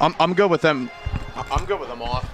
I'm good with them. I'm good with them off.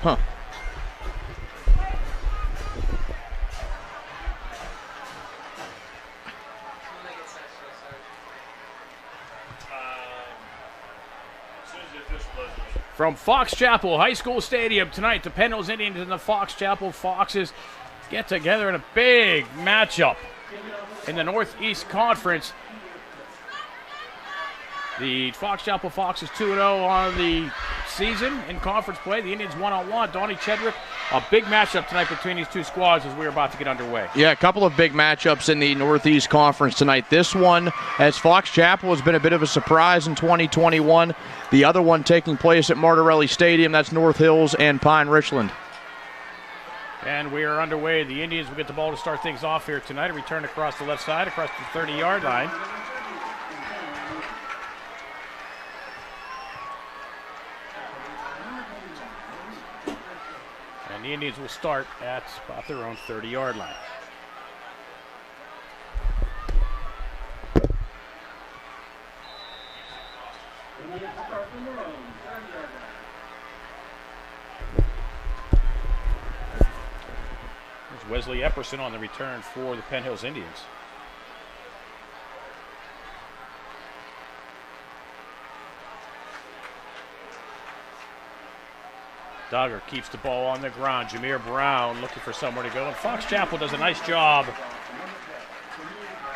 Huh. From Fox Chapel High School Stadium tonight, the Penn Indians and the Fox Chapel Foxes get together in a big matchup in the Northeast Conference. The Fox Chapel Foxes 2-0 on the season in conference play. The Indians 1-on-1. Donny, Chedrick, a big matchup tonight between these two squads as we're about to get underway. Yeah, a couple of big matchups in the Northeast Conference tonight. This one, as Fox Chapel has been a bit of a surprise in 2021. The other one taking place at Martirelli Stadium. That's North Hills and Pine Richland. And we are underway. The Indians will get the ball to start things off here tonight. A return across the left side, across the 30-yard line. And the Indians will start at about their own 30-yard line. There's Wesley Epperson on the return for the Penn Hills Indians. Duggar keeps the ball on the ground. Jameer Brown looking for somewhere to go. And Fox Chapel does a nice job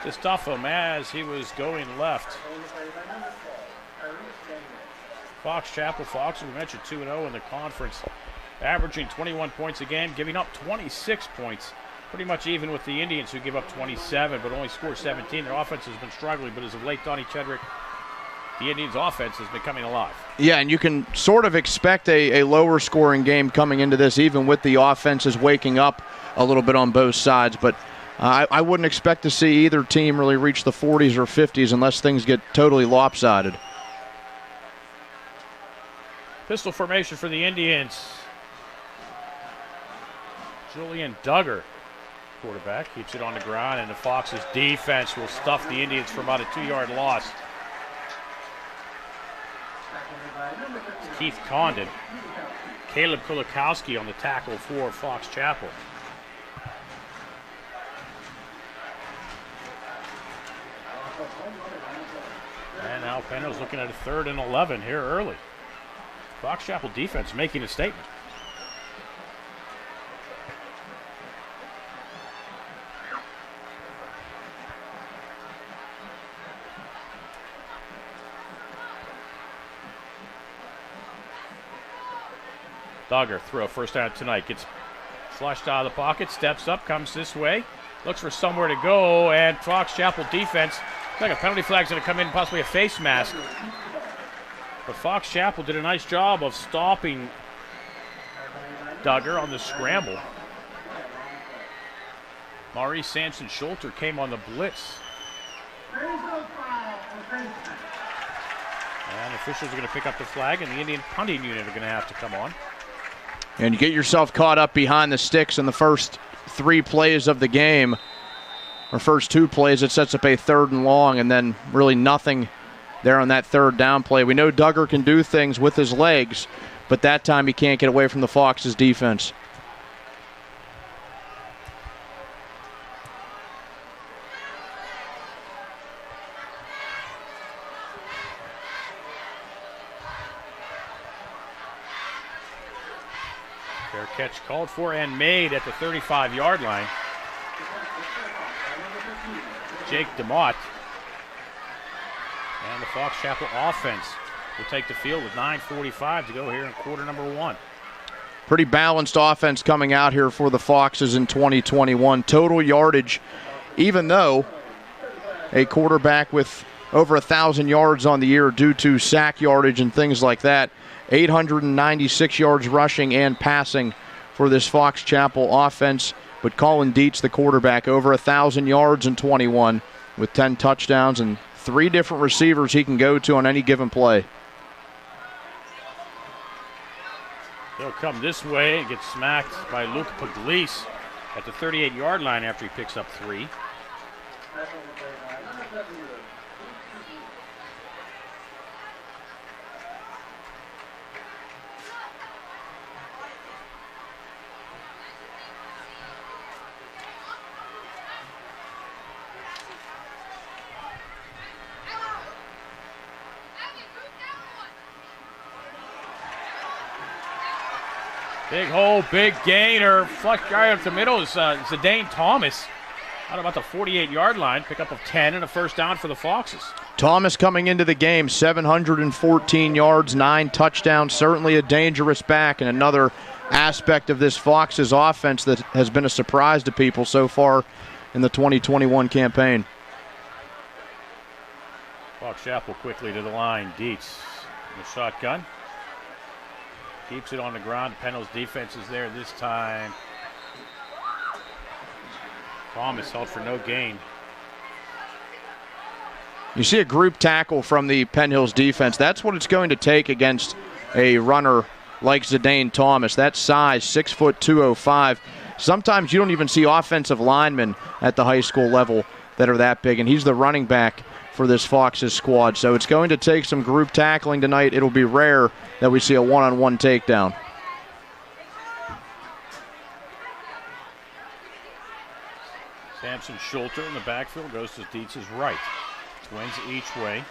to stuff him as he was going left. Fox Chapel, we mentioned 2-0 in the conference, averaging 21 points a game, giving up 26 points. Pretty much even with the Indians, who give up 27 but only score 17. Their offense has been struggling, but as of late, Donny Chedrick, the Indians' offense has been coming alive. Yeah, and you can sort of expect a lower scoring game coming into this, even with the offenses waking up a little bit on both sides. But I wouldn't expect to see either team really reach the 40s or 50s unless things get totally lopsided. Pistol formation for the Indians. Julian Duggar, quarterback, keeps it on the ground, and the Foxes' defense will stuff the Indians for about a 2-yard loss. Keith Condon, Caleb Kulikowski on the tackle for Fox Chapel. And now Penn is looking at a 3rd and 11 here early. Fox Chapel defense making a statement. Duggar throw first down tonight. Gets flushed out of the pocket, steps up, comes this way, looks for somewhere to go, and Fox Chapel defense, looks like a penalty flag's going to come in, possibly a face mask. But Fox Chapel did a nice job of stopping Duggar on the scramble. Maurice Sampson-Schulter came on the blitz. And officials are going to pick up the flag, and the Indian punting unit are going to have to come on. And you get yourself caught up behind the sticks in the first 3 plays of the game, or first 2 plays, it sets up a 3rd and long, and then really nothing there on that 3rd down play. We know Duggar can do things with his legs, but that time he can't get away from the Foxes' defense. Fair catch called for and made at the 35-yard line. Jake DeMott. And the Fox Chapel offense will take the field with 9:45 to go here in quarter number 1. Pretty balanced offense coming out here for the Foxes in 2021. Total yardage, even though a quarterback with over 1,000 yards on the year due to sack yardage and things like that, 896 yards rushing and passing for this Fox Chapel offense. But Colin Dietz, the quarterback, over 1,000 yards in 21 with 10 touchdowns and 3 different receivers he can go to on any given play. He'll come this way and get smacked by Luke Pugliese at the 38-yard line after he picks up 3. Big hole, big gainer. Flush guy up the middle is Zidane Thomas. Out about the 48-yard line. Pickup of 10 and a first down for the Foxes. Thomas coming into the game, 714 yards, 9 touchdowns. Certainly a dangerous back and another aspect of this Foxes offense that has been a surprise to people so far in the 2021 campaign. Fox Chapel quickly to the line. Dietz in the shotgun. Keeps it on the ground. Pennell's defense is there this time. Thomas held for no gain. You see a group tackle from the Penn Hills defense. That's what it's going to take against a runner like Zidane Thomas. That size, 6', 205. Sometimes you don't even see offensive linemen at the high school level that are that big, and he's the running back for this Foxes squad. So it's going to take some group tackling tonight. It'll be rare that we see a one-on-one takedown. Samson Schulter in the backfield goes to Dietz's right. Twins each way.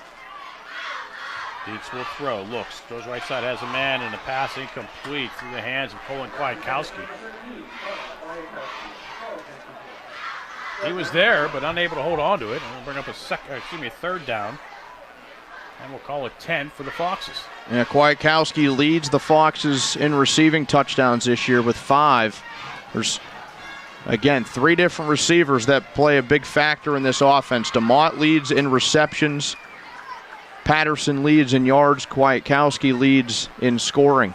Dietz will throw, looks, throws right side, has a man, and the pass incomplete through the hands of Colin Kleinkowski. He was there, but unable to hold on to it. And we'll bring up a third down. And we'll call it 10 for the Foxes. Yeah, Kwiatkowski leads the Foxes in receiving touchdowns this year with 5. There's, again, 3 different receivers that play a big factor in this offense. DeMott leads in receptions. Patterson leads in yards. Kwiatkowski leads in scoring.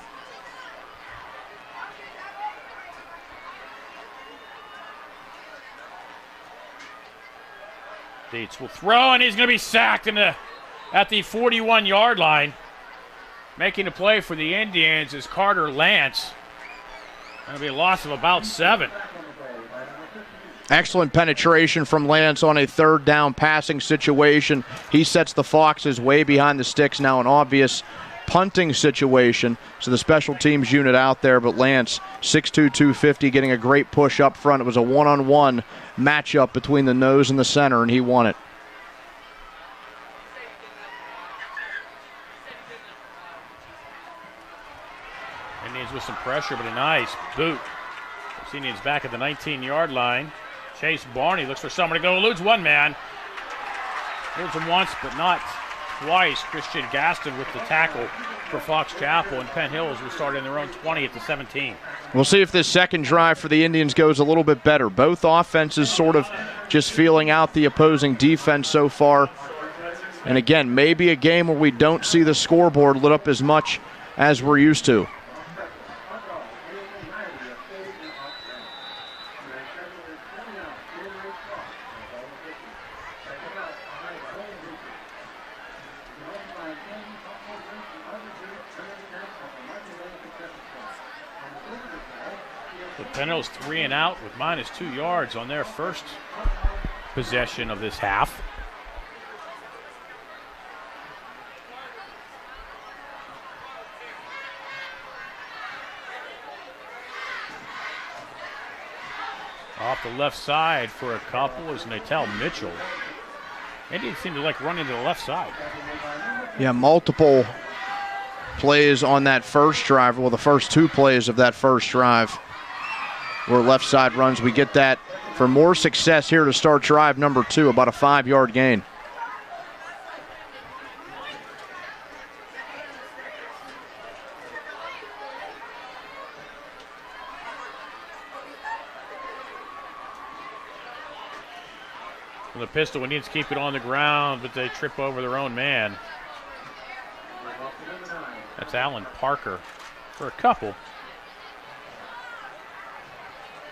Dietz will throw, and he's going to be sacked at the 41-yard line. Making a play for the Indians is Carter Lance. Going to be a loss of about 7. Excellent penetration from Lance on a third down passing situation. He sets the Foxes way behind the sticks now, an obvious punting situation. So the special teams unit out there, but Lance, 6'2", 250, getting a great push up front. It was a one-on-one matchup between the nose and the center, and he won it. Indians with some pressure, but a nice boot. Indians back at the 19-yard line. Chase Barney looks for someone to go, eludes one man. Eludes him once, but not twice. Christian Gaston with the tackle for Fox Chapel, and Penn Hills will start in their own 20 at the 17. We'll see if this second drive for the Indians goes a little bit better. Both offenses sort of just feeling out the opposing defense so far. And again, maybe a game where we don't see the scoreboard lit up as much as we're used to. Penn Hills 3 and out with -2 yards on their first possession of this half. Off the left side for a couple is Natal Mitchell. Indians seem to like running to the left side. Yeah, multiple plays on that first drive. Well, the first 2 plays of that first drive were left side runs. We get that for more success here to start drive number 2, about a 5-yard gain. Well, the pistol needs to keep it on the ground, but they trip over their own man. That's Alan Parker for a couple.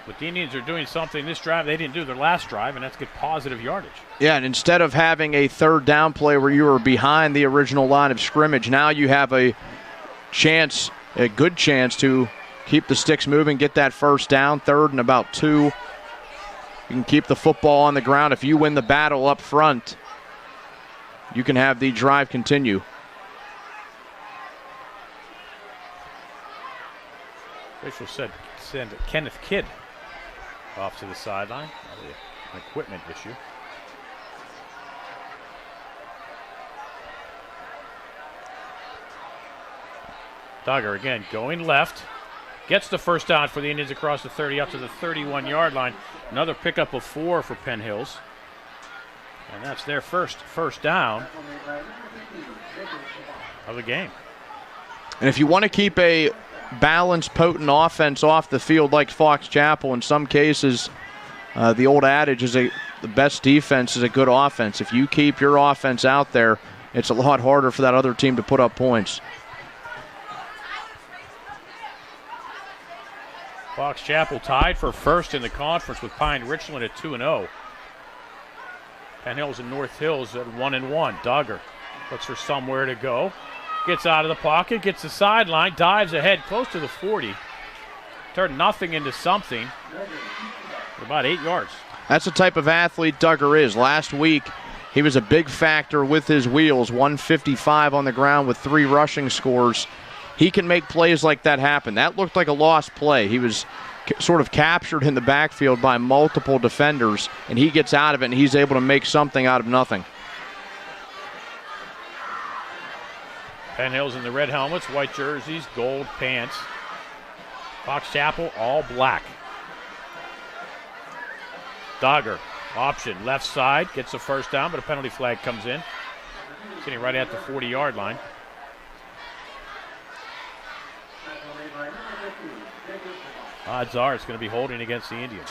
But the Indians are doing something this drive they didn't do their last drive, and that's get positive yardage. Yeah, and instead of having a third down play where you were behind the original line of scrimmage, now you have a chance, a good chance to keep the sticks moving, get that first down, 3rd and about 2. You can keep the football on the ground. If you win the battle up front, you can have the drive continue. Official said send Kenneth Kidd off to the sideline. An equipment issue. Duggar again going left. Gets the first down for the Indians across the 30 up to the 31-yard line. Another pickup of 4 for Penn Hills. And that's their first down of the game. And if you want to keep a balanced, potent offense off the field like Fox Chapel, in some cases, the old adage is the best defense is a good offense. If you keep your offense out there, it's a lot harder for that other team to put up points. Fox Chapel tied for first in the conference with Pine Richland at 2-0. Penn Hills and North Hills at 1-1. Duggar looks for somewhere to go. Gets out of the pocket, gets the sideline, dives ahead close to the 40. Turned nothing into something. About 8 yards. That's the type of athlete Duggar is. Last week, he was a big factor with his wheels. 155 on the ground with 3 rushing scores. He can make plays like that happen. That looked like a lost play. He was sort of captured in the backfield by multiple defenders, and he gets out of it, and he's able to make something out of nothing. Penn Hills in the red helmets, white jerseys, gold pants. Fox Chapel all black. Duggar, option, left side, gets a first down, but a penalty flag comes in. Sitting right at the 40-yard line. Odds are it's going to be holding against the Indians.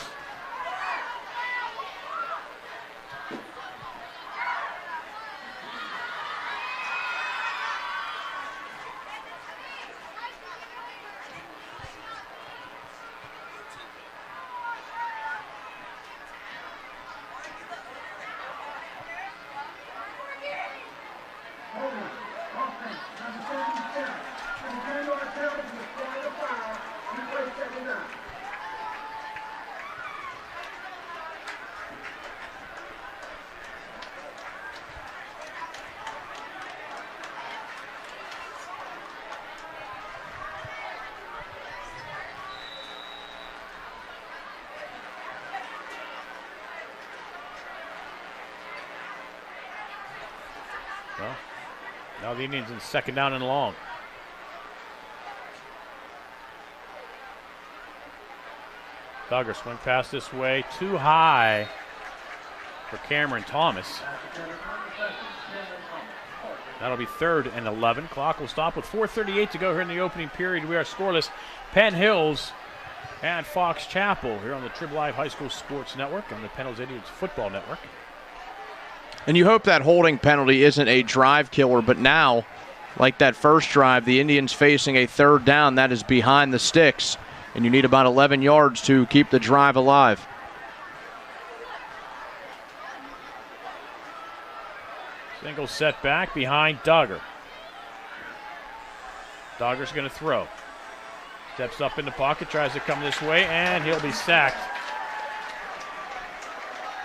Well, now the Indians in second down and long. Duggar swing pass this way, too high for Cameron Thomas. That'll be 3rd and 11. Clock will stop with 4:38 to go here in the opening period. We are scoreless. Penn Hills and Fox Chapel here on the Trib Live High School Sports Network on the Penn Hills Indians Football Network. And you hope that holding penalty isn't a drive killer, but now, like that first drive, the Indians facing a 3rd down that is behind the sticks, and you need about 11 yards to keep the drive alive. Single setback behind Duggar. Duggar's going to throw. Steps up in the pocket, tries to come this way, and he'll be sacked.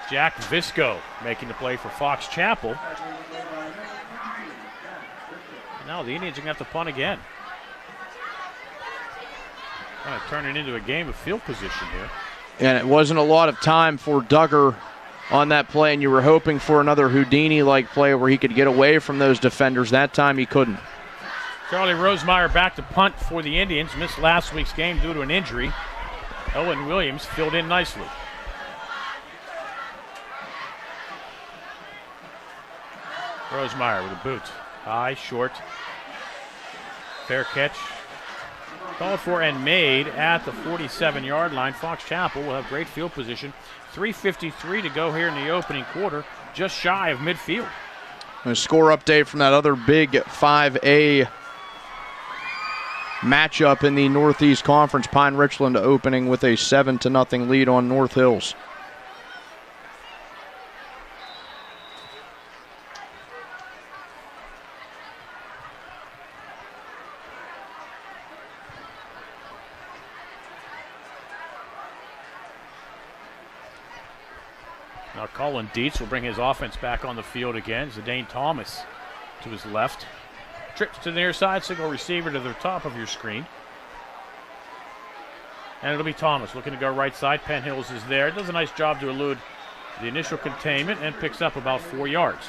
Jack Visco making the play for Fox Chapel. Now the Indians are going to have to punt again. Kind of turn it into a game of field position here. And it wasn't a lot of time for Duggar on that play, and you were hoping for another Houdini-like play where he could get away from those defenders. That time he couldn't. Charlie Rosemeyer back to punt for the Indians. Missed last week's game due to an injury. Owen Williams filled in nicely. Rosemeyer with a boot. High, short. Fair catch. Called for and made at the 47-yard line. Fox Chapel will have great field position. 3:53 to go here in the opening quarter. Just shy of midfield. A score update from that other big 5A matchup in the Northeast Conference. Pine Richland opening with a 7-0 lead on North Hills. Now Colin Dietz will bring his offense back on the field again. Zidane Thomas to his left. Trips to the near side, single receiver to the top of your screen. And it'll be Thomas looking to go right side. Penn Hills is there. Does a nice job to elude the initial containment and picks up about 4 yards.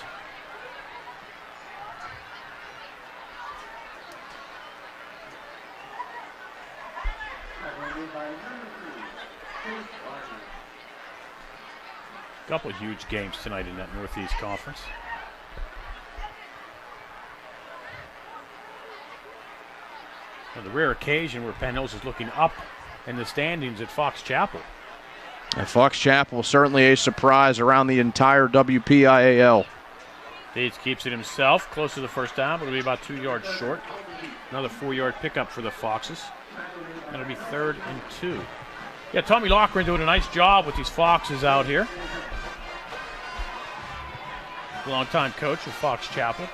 Couple of huge games tonight in that Northeast Conference. Now the rare occasion where Penn Hills is looking up in the standings at Fox Chapel. And Fox Chapel certainly a surprise around the entire WPIAL. Dietz keeps it himself, close to the first down, but it'll be about 2 yards short. Another 4-yard pickup for the Foxes. And it'll be 3rd and 2. Yeah, Tommy Loughran doing a nice job with these Foxes out here. Longtime coach of Fox Chapel.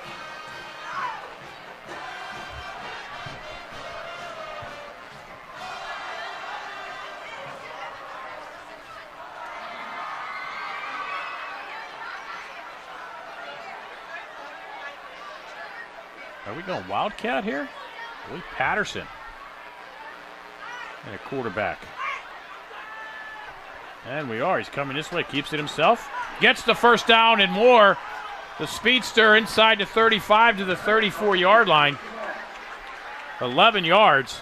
Are we going Wildcat here? Lee Patterson. And a quarterback. And we are. He's coming this way. Keeps it himself. Gets the first down and more. The speedster inside the 35 to the 34-yard line. 11 yards.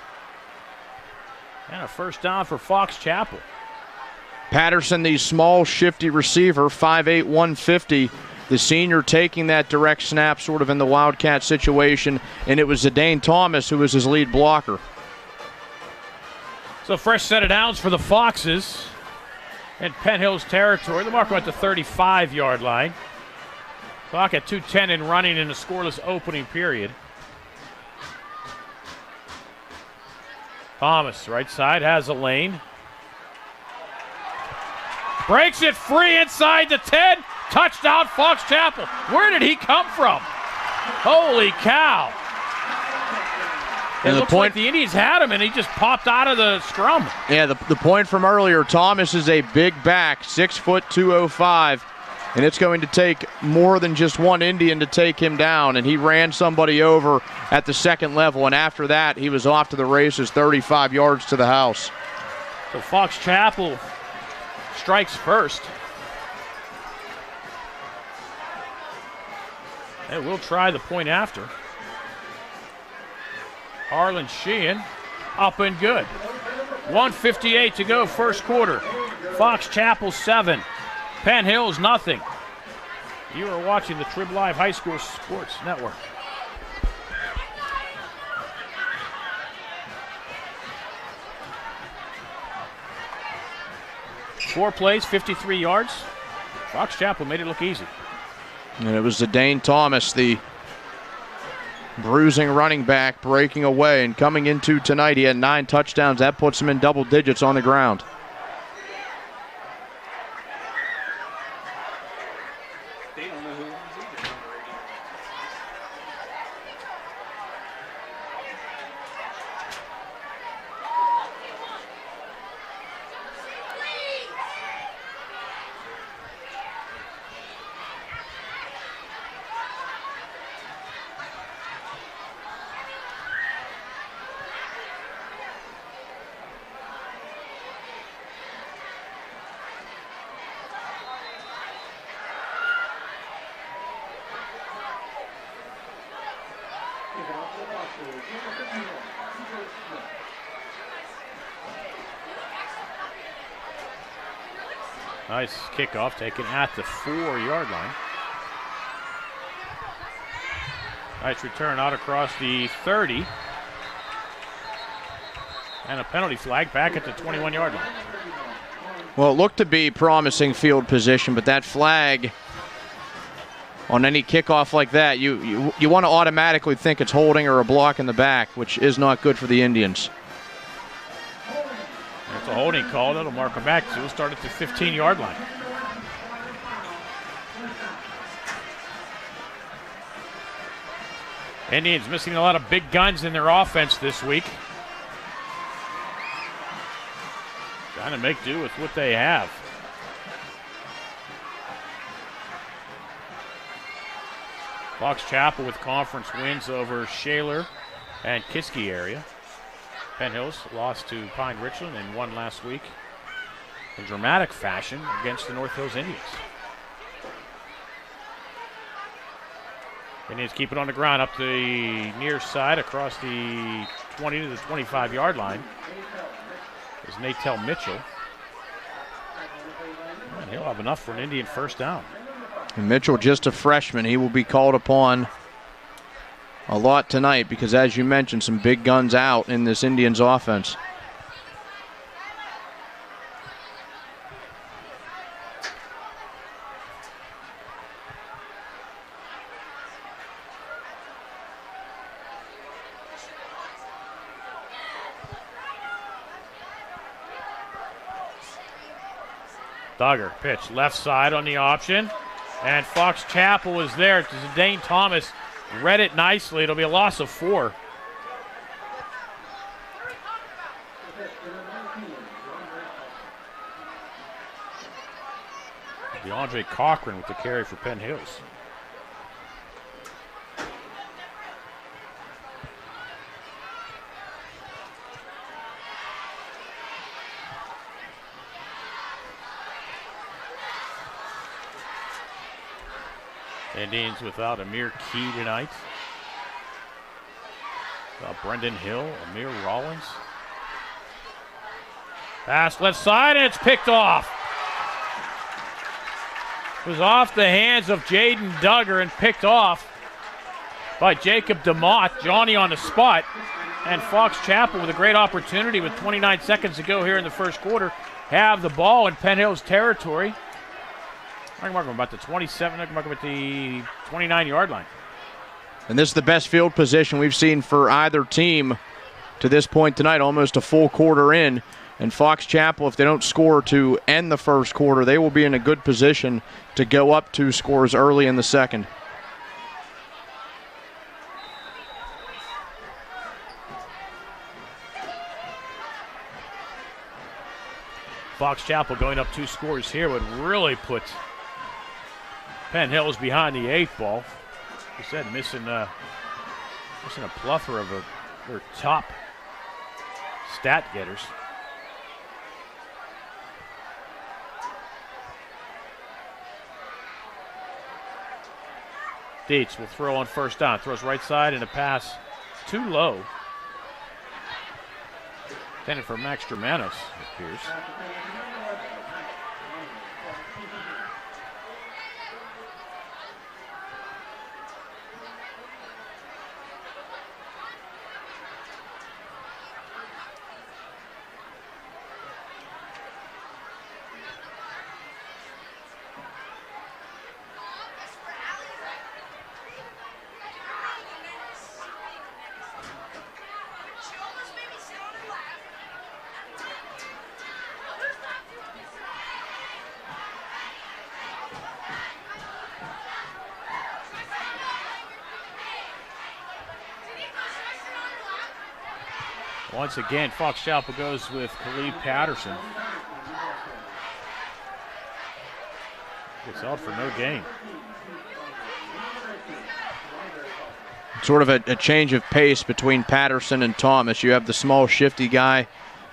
And a first down for Fox Chapel. Patterson, the small, shifty receiver, 5'8", 150. The senior taking that direct snap sort of in the Wildcat situation, and it was Zidane Thomas who was his lead blocker. So fresh set of downs for the Foxes in Penn Hills territory. The marker at the 35-yard line. Clock at 2:10 and running in a scoreless opening period. Thomas, right side, has a lane. Breaks it free inside the 10. Touchdown, Fox Chapel. Where did he come from? Holy cow. It looks like the Indians had him, and he just popped out of the scrum. Yeah, the point from earlier, Thomas is a big back, 6 foot 205, and it's going to take more than just one Indian to take him down, and he ran somebody over at the second level, and after that, he was off to the races, 35 yards to the house. So Fox Chapel strikes first. They will try the point after. Harlan Sheehan up and good. 1:58 to go, first quarter. Fox Chapel 7, Penn Hills nothing. You are watching the Trib Live High School Sports Network. Four plays, 53 yards. Fox Chapel made it look easy. And it was Zidane Thomas, the bruising running back, breaking away. And coming into tonight, he had 9 touchdowns. That puts him in double digits on the ground. Nice kickoff taken at the 4-yard line. Nice return out across the 30. And a penalty flag back at the 21-yard line. Well, it looked to be promising field position, but that flag on any kickoff like that, you want to automatically think it's holding or a block in the back, which is not good for the Indians. It's a holding call. That'll mark him back. So we'll start at the 15-yard line. Indians missing a lot of big guns in their offense this week. Trying to make do with what they have. Fox Chapel with conference wins over Shaler and Kiski area. Penn Hills lost to Pine Richland and won last week in dramatic fashion against the North Hills Indians. Indians keep it on the ground up the near side across the 20 to the 25-yard line. There's Natel Mitchell. And he'll have enough for an Indian first down. And Mitchell, just a freshman, he will be called upon a lot tonight because, as you mentioned, some big guns out in this Indians offense. Duggar, pitch, left side on the option. And Fox Chapel is there. Zidane Thomas read it nicely. It'll be a loss of 4. DeAndre Cochran with the carry for Penn Hills. Indians without Amir Key tonight. Without Brendan Hill, Amir Rollins. Pass left side, and it's picked off. It was off the hands of Jaden Duggar and picked off by Jacob DeMott. Johnny on the spot. And Fox Chapel with a great opportunity with 29 seconds to go here in the first quarter. Have the ball in Penn Hills territory. I'm talking about the 27, I'm talking about the 29-yard line. And this is the best field position we've seen for either team to this point tonight, almost a full quarter in. And Fox Chapel, if they don't score to end the first quarter, they will be in a good position to go up 2 scores early in the second. Fox Chapel going up 2 scores here would really put Penn Hills behind the 8 ball. Like I said, missing a plethora of their top stat getters. Dietz will throw on first down. Throws right side and a pass too low. Intended for Max Germanos, it appears. Once again, Fox Chapel goes with Khalid Patterson. Gets out for no gain. Sort of a change of pace between Patterson and Thomas. You have the small, shifty guy,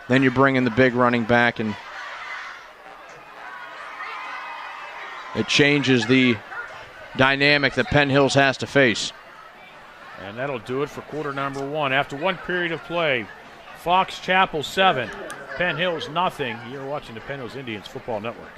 then you bring in the big running back, and it changes the dynamic that Penn Hills has to face. And that'll do it for quarter number 1. After 1 period of play, Fox Chapel 7, Penn Hills nothing. You're watching the Penn Hills Indians Football Network.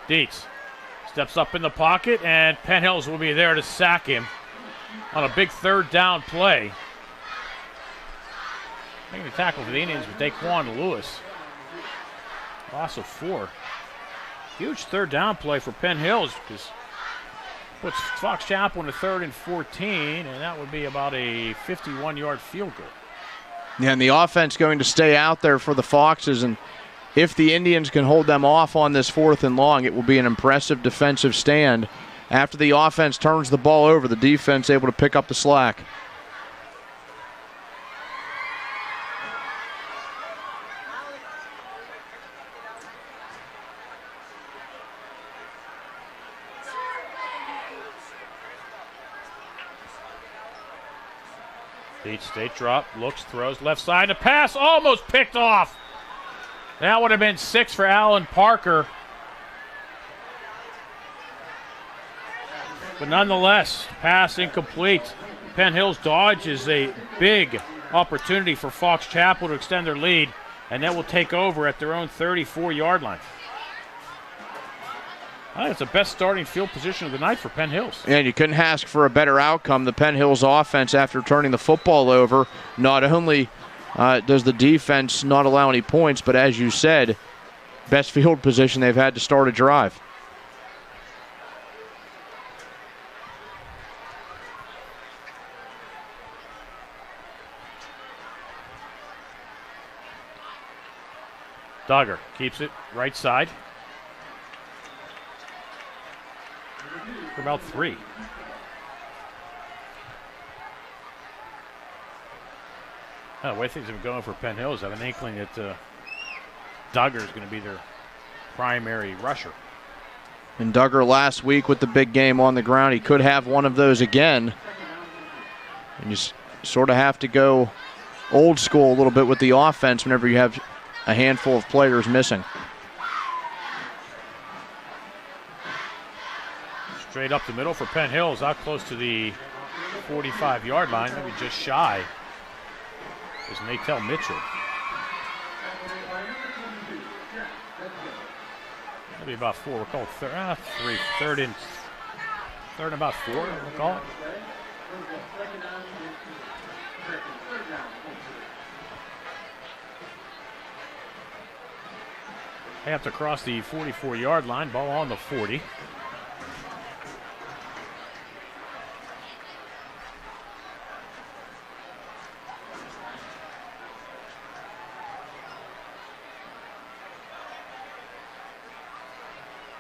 Dietz steps up in the pocket, and Penn Hills will be there to sack him on a big 3rd down play. Making the tackle for the Indians with Daquan Lewis. Loss of 4. Huge 3rd down play for Penn Hills because puts Fox Chapel in the 3rd and 14, and that would be about a 51-yard field goal. Yeah, and the offense going to stay out there for the Foxes, and if the Indians can hold them off on this 4th and long, it will be an impressive defensive stand. After the offense turns the ball over, the defense able to pick up the slack. Deep state drop, looks, throws, left side, a pass almost picked off. That would have been 6 for Alan Parker. But nonetheless, pass incomplete. Penn Hills dodges a big opportunity for Fox Chapel to extend their lead, and that will take over at their own 34-yard line. I think it's the best starting field position of the night for Penn Hills. And you couldn't ask for a better outcome. The Penn Hills offense, after turning the football over, not only does the defense not allow any points, but as you said, best field position they've had to start a drive. Duggar keeps it right side. For about 3. The way things have been going for Penn Hills, I have an inkling that Duggar is going to be their primary rusher. And Duggar last week with the big game on the ground, he could have one of those again. And you sort of have to go old school a little bit with the offense whenever you have a handful of players missing. Straight up the middle for Penn Hills, out close to the 45-yard line, maybe just shy, is Natel Mitchell. Maybe about 4, we'll call it third and about 4, we'll call it. They have to cross the 44-yard line, ball on the 40.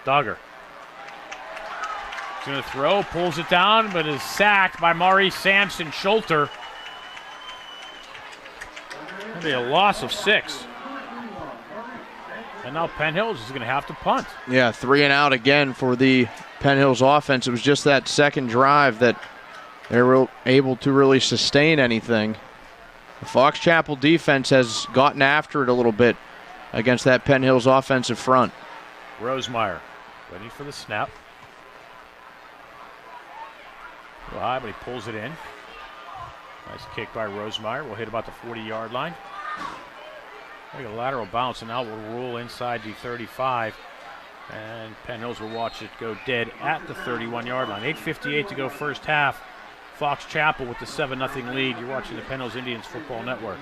Duggar. He's going to throw, pulls it down, but is sacked by Maurice Sampson Schulter. That'll be a loss of 6. And now Penn Hills is going to have to punt. Yeah, 3 and out again for the Penn Hills offense. It was just that second drive that they were able to really sustain anything. The Fox Chapel defense has gotten after it a little bit against that Penn Hills offensive front. Rosemeyer ready for the snap. A little high, but he pulls it in. Nice kick by Rosemeyer. We'll hit about the 40-yard line. Make a lateral bounce, and now we'll roll inside the 35. And Penn Hills will watch it go dead at the 31-yard line. 8:58 to go first half. Fox Chapel with the 7-0 lead. You're watching the Penn Hills Indians Football Network.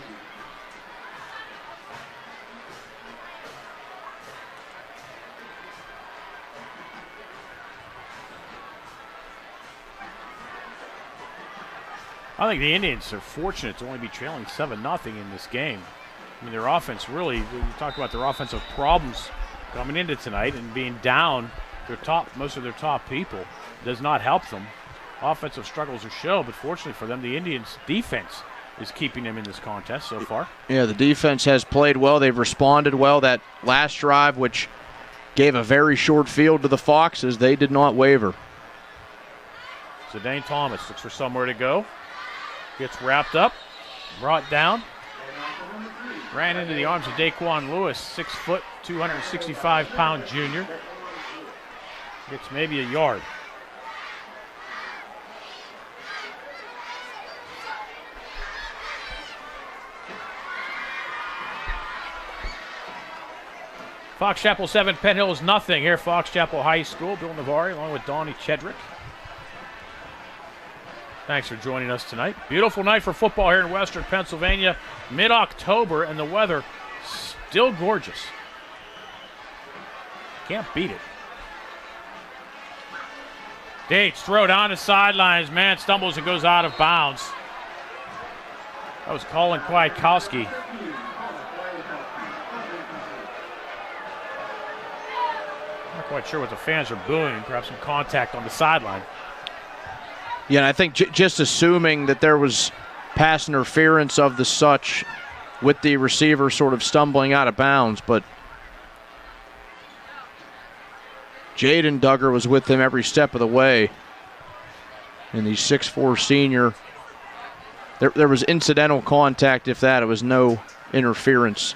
I think the Indians are fortunate to only be trailing 7-0 in this game. I mean, their offense really, you talk about their offensive problems coming into tonight and being down most of their top people does not help them. Offensive struggles are shown, but fortunately for them, the Indians' defense is keeping them in this contest so far. Yeah, the defense has played well. They've responded well. That last drive, which gave a very short field to the Foxes, they did not waver. So Dane Thomas looks for somewhere to go. Gets wrapped up, brought down. Ran into the arms of Daquan Lewis, 6 foot, 265-pound junior. Gets maybe a yard. Fox Chapel 7, Penn Hills nothing here at Fox Chapel High School. Bill Navari along with Donny Chedrick. Thanks for joining us tonight. Beautiful night for football here in Western Pennsylvania. Mid-October, and the weather still gorgeous. Can't beat it. Dates throw down the sidelines. Man stumbles and goes out of bounds. That was Colin Kleinkowski. Quite sure what the fans are booing. Perhaps some contact on the sideline. Yeah, and I think just assuming that there was pass interference of the such with the receiver sort of stumbling out of bounds, but Jaden Duggar was with him every step of the way. And the 6'4" senior, there was incidental contact, if that. It was no interference.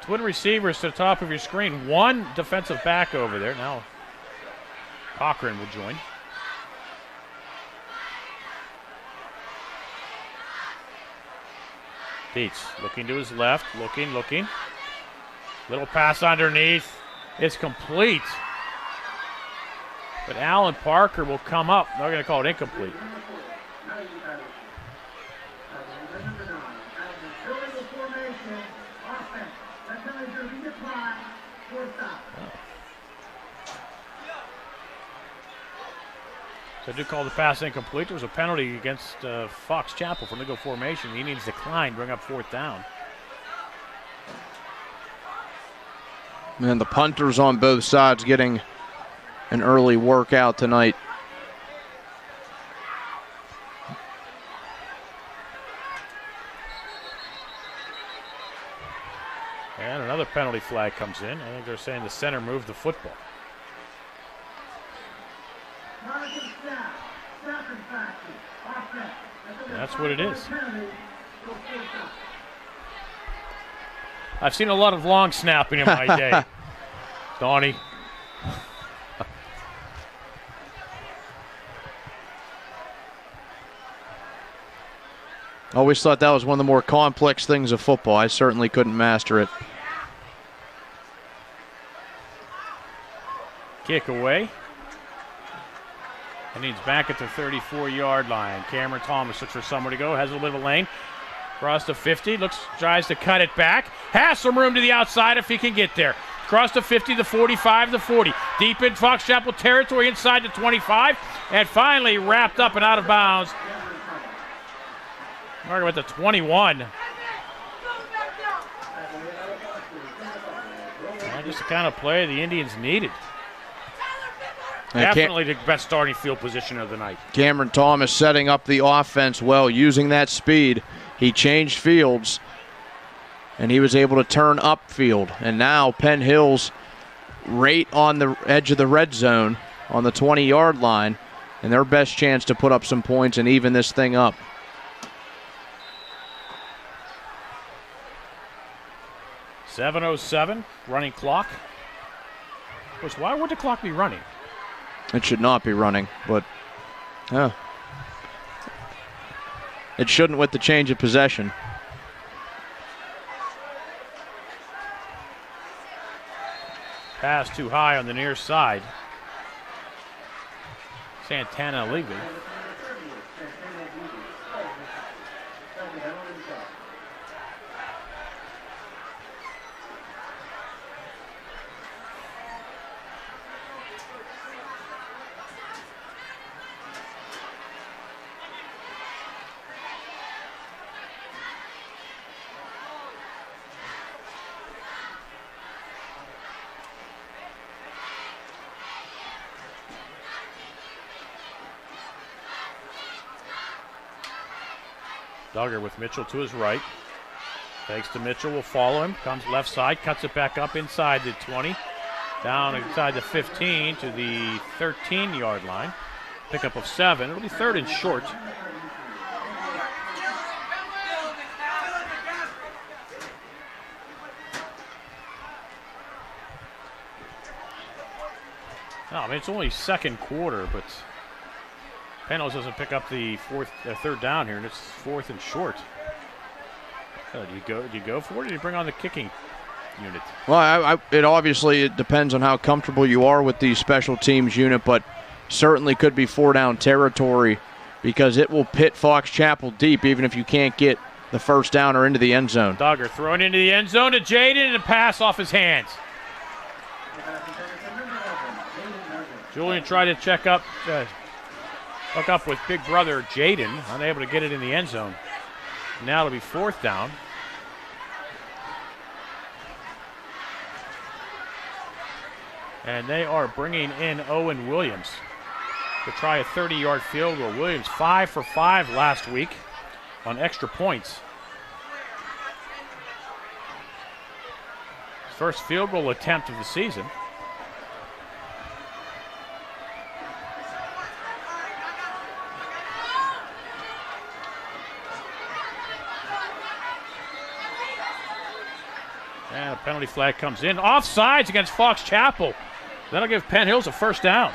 Twin receivers to the top of your screen. One defensive back over there. Now Cochran will join. Dietz looking to his left, looking. Little pass underneath. It's complete. But Alan Parker will come up. They're going to call it incomplete. So I do call the pass incomplete. There was a penalty against Fox Chapel for nickel formation. The Indians declined, bring up 4th down. And the punters on both sides getting an early workout tonight. And another penalty flag comes in. I think they're saying the center moved the football. That's what it is. I've seen a lot of long snapping in my day. Donny. Always thought that was one of the more complex things of football. I certainly couldn't master it. Kick away. And he's back at the 34-yard line. Cameron Thomas looks for somewhere to go. Has a little bit of a lane. Across the 50. Tries to cut it back. Has some room to the outside if he can get there. Across the 50, the 45, the 40. Deep in Fox Chapel territory inside the 25. And finally wrapped up and out of bounds. Marking with the 21. Just the kind of play the Indians needed. Definitely the best starting field position of the night. Cameron Thomas setting up the offense well, using that speed. He changed fields, and he was able to turn upfield. And now Penn Hill's right on the edge of the red zone on the 20-yard line, and their best chance to put up some points and even this thing up. .707 running clock. Of course, why would the clock be running? It should not be running, but it shouldn't with the change of possession. Pass too high on the near side. Santana leaving. Duggar with Mitchell to his right. Takes to Mitchell, will follow him. Comes left side, cuts it back up inside the 20. Down inside the 15 to the 13-yard line. Pickup of 7. It'll be 3rd and short. No, I mean, it's only second quarter, but Penn doesn't pick up the 3rd down here, and it's 4th and short. Do you go for it, or do you bring on the kicking unit? Well, it depends on how comfortable you are with the special teams unit, but certainly could be 4-down territory because it will pit Fox Chapel deep even if you can't get the first down or into the end zone. Duggar throwing into the end zone to Jaden, and a pass off his hands. Julian tried to hook up with big brother Jaden, unable to get it in the end zone. Now it'll be 4th down. And they are bringing in Owen Williams to try a 30-yard field goal. Williams 5 for 5 last week on extra points. His first field goal attempt of the season. And a penalty flag comes in. Offsides against Fox Chapel. That'll give Penn Hills a first down.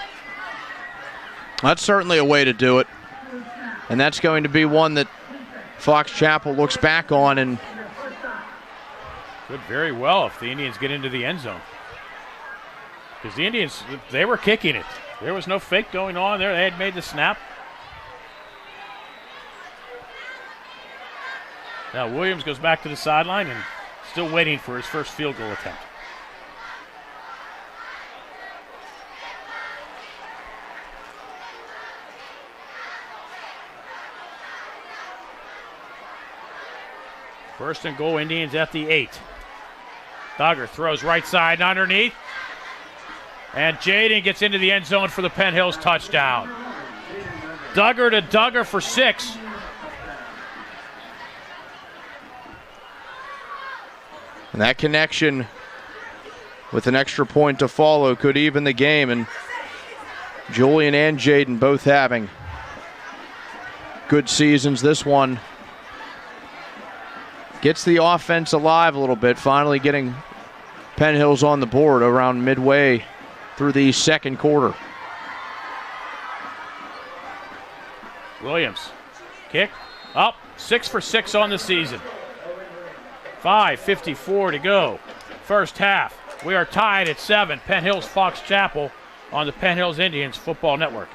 That's certainly a way to do it. And that's going to be one that Fox Chapel looks back on and could very well if the Indians get into the end zone. Because the Indians, they were kicking it. There was no fake going on there. They had made the snap. Now Williams goes back to the sideline and still waiting for his first field goal attempt. First and goal, Indians at the 8. Duggar throws right side and underneath. And Jaden gets into the end zone for the Penn Hills touchdown. Duggar to Duggar for 6. And that connection with an extra point to follow could even the game. And Julian and Jaden both having good seasons. This one gets the offense alive a little bit, finally getting Penn Hills on the board around midway through the second quarter. Williams, kick, up, 6 for 6 on the season. 5:54 to go. First half. We are tied at 7. Penn Hills Fox Chapel on the Penn Hills Indians Football Network.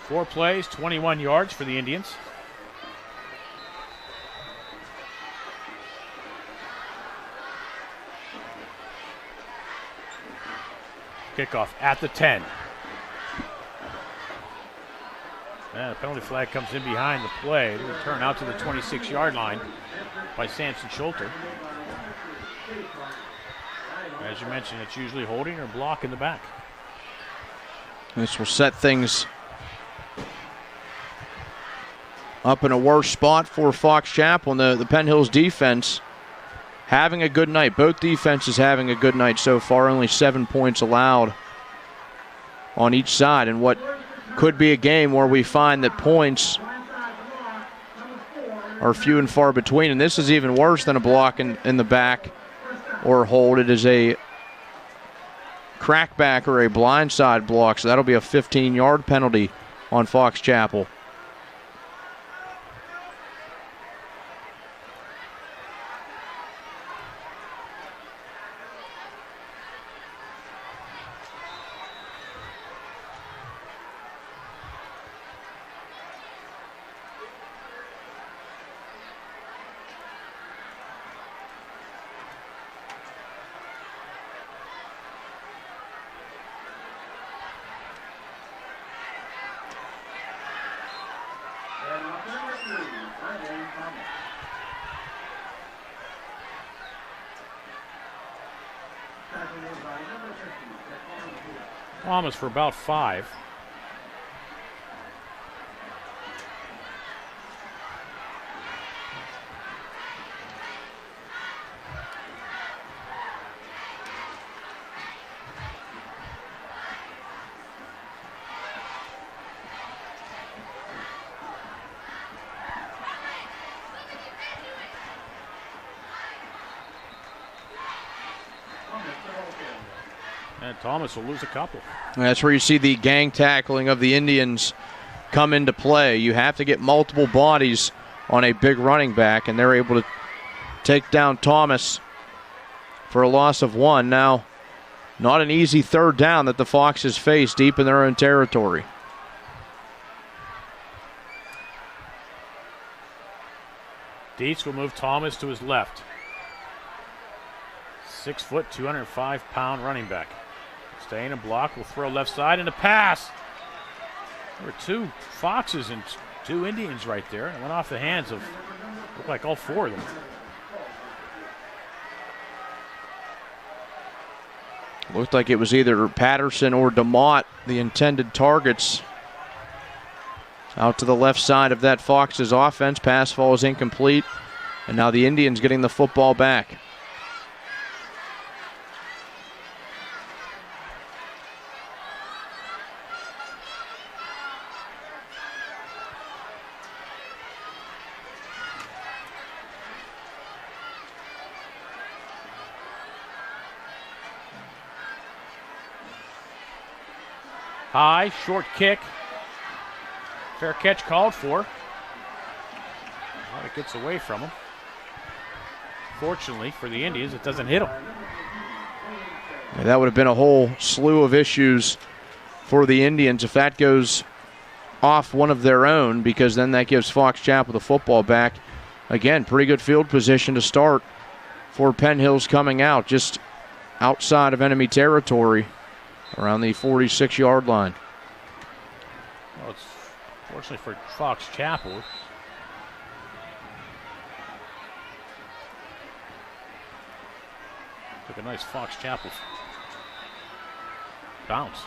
Four plays, 21 yards for the Indians. Kickoff at the 10. And a penalty flag comes in behind the play. It'll turn out to the 26-yard line by Samson Schulter. As you mentioned, it's usually holding or block in the back. This will set things up in a worse spot for Fox Chapel. And the Penn Hills defense having a good night. Both defenses having a good night so far. Only 7 points allowed on each side. And what could be a game where we find that points are few and far between. And this is even worse than a block in the back or hold. It is a crackback or a blindside block. So that'll be a 15-yard penalty on Fox Chapel. Thomas for about 5. And Thomas will lose a couple. And that's where you see the gang tackling of the Indians come into play. You have to get multiple bodies on a big running back, and they're able to take down Thomas for a loss of 1. Now, not an easy third down that the Foxes face deep in their own territory. Dietz will move Thomas to his left. 6 foot, 205-pound running back. Staying in block, will throw left side and a pass. There were 2 Foxes and 2 Indians right there. It went off the hands of, looked like all 4 of them. Looked like it was either Patterson or DeMott, the intended targets. Out to the left side of that Fox's offense. Pass falls incomplete. And now the Indians getting the football back. High, short kick. Fair catch called for. Well, it gets away from him. Fortunately for the Indians, it doesn't hit him. Yeah, that would have been a whole slew of issues for the Indians if that goes off one of their own, because then that gives Fox Chapel the football back. Again, pretty good field position to start for Penn Hills coming out, just outside of enemy territory, around the 46-yard line. Well, it's fortunately for Fox Chapel. Took a nice Fox Chapel bounce.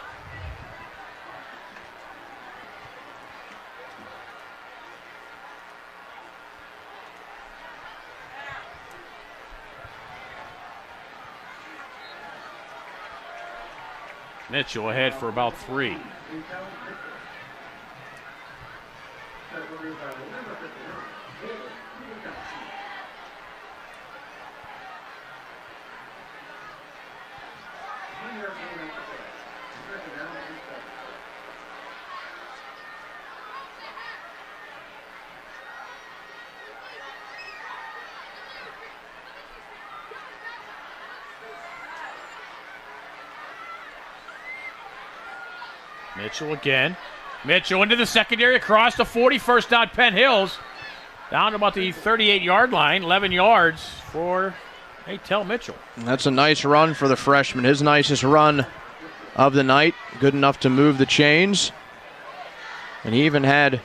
Mitchell ahead for about 3. Mitchell again. Mitchell into the secondary, across the 40, first down Penn Hills. Down to about the 38-yard line, 11 yards for Tell Mitchell. That's a nice run for the freshman. His nicest run of the night. Good enough to move the chains. And he even had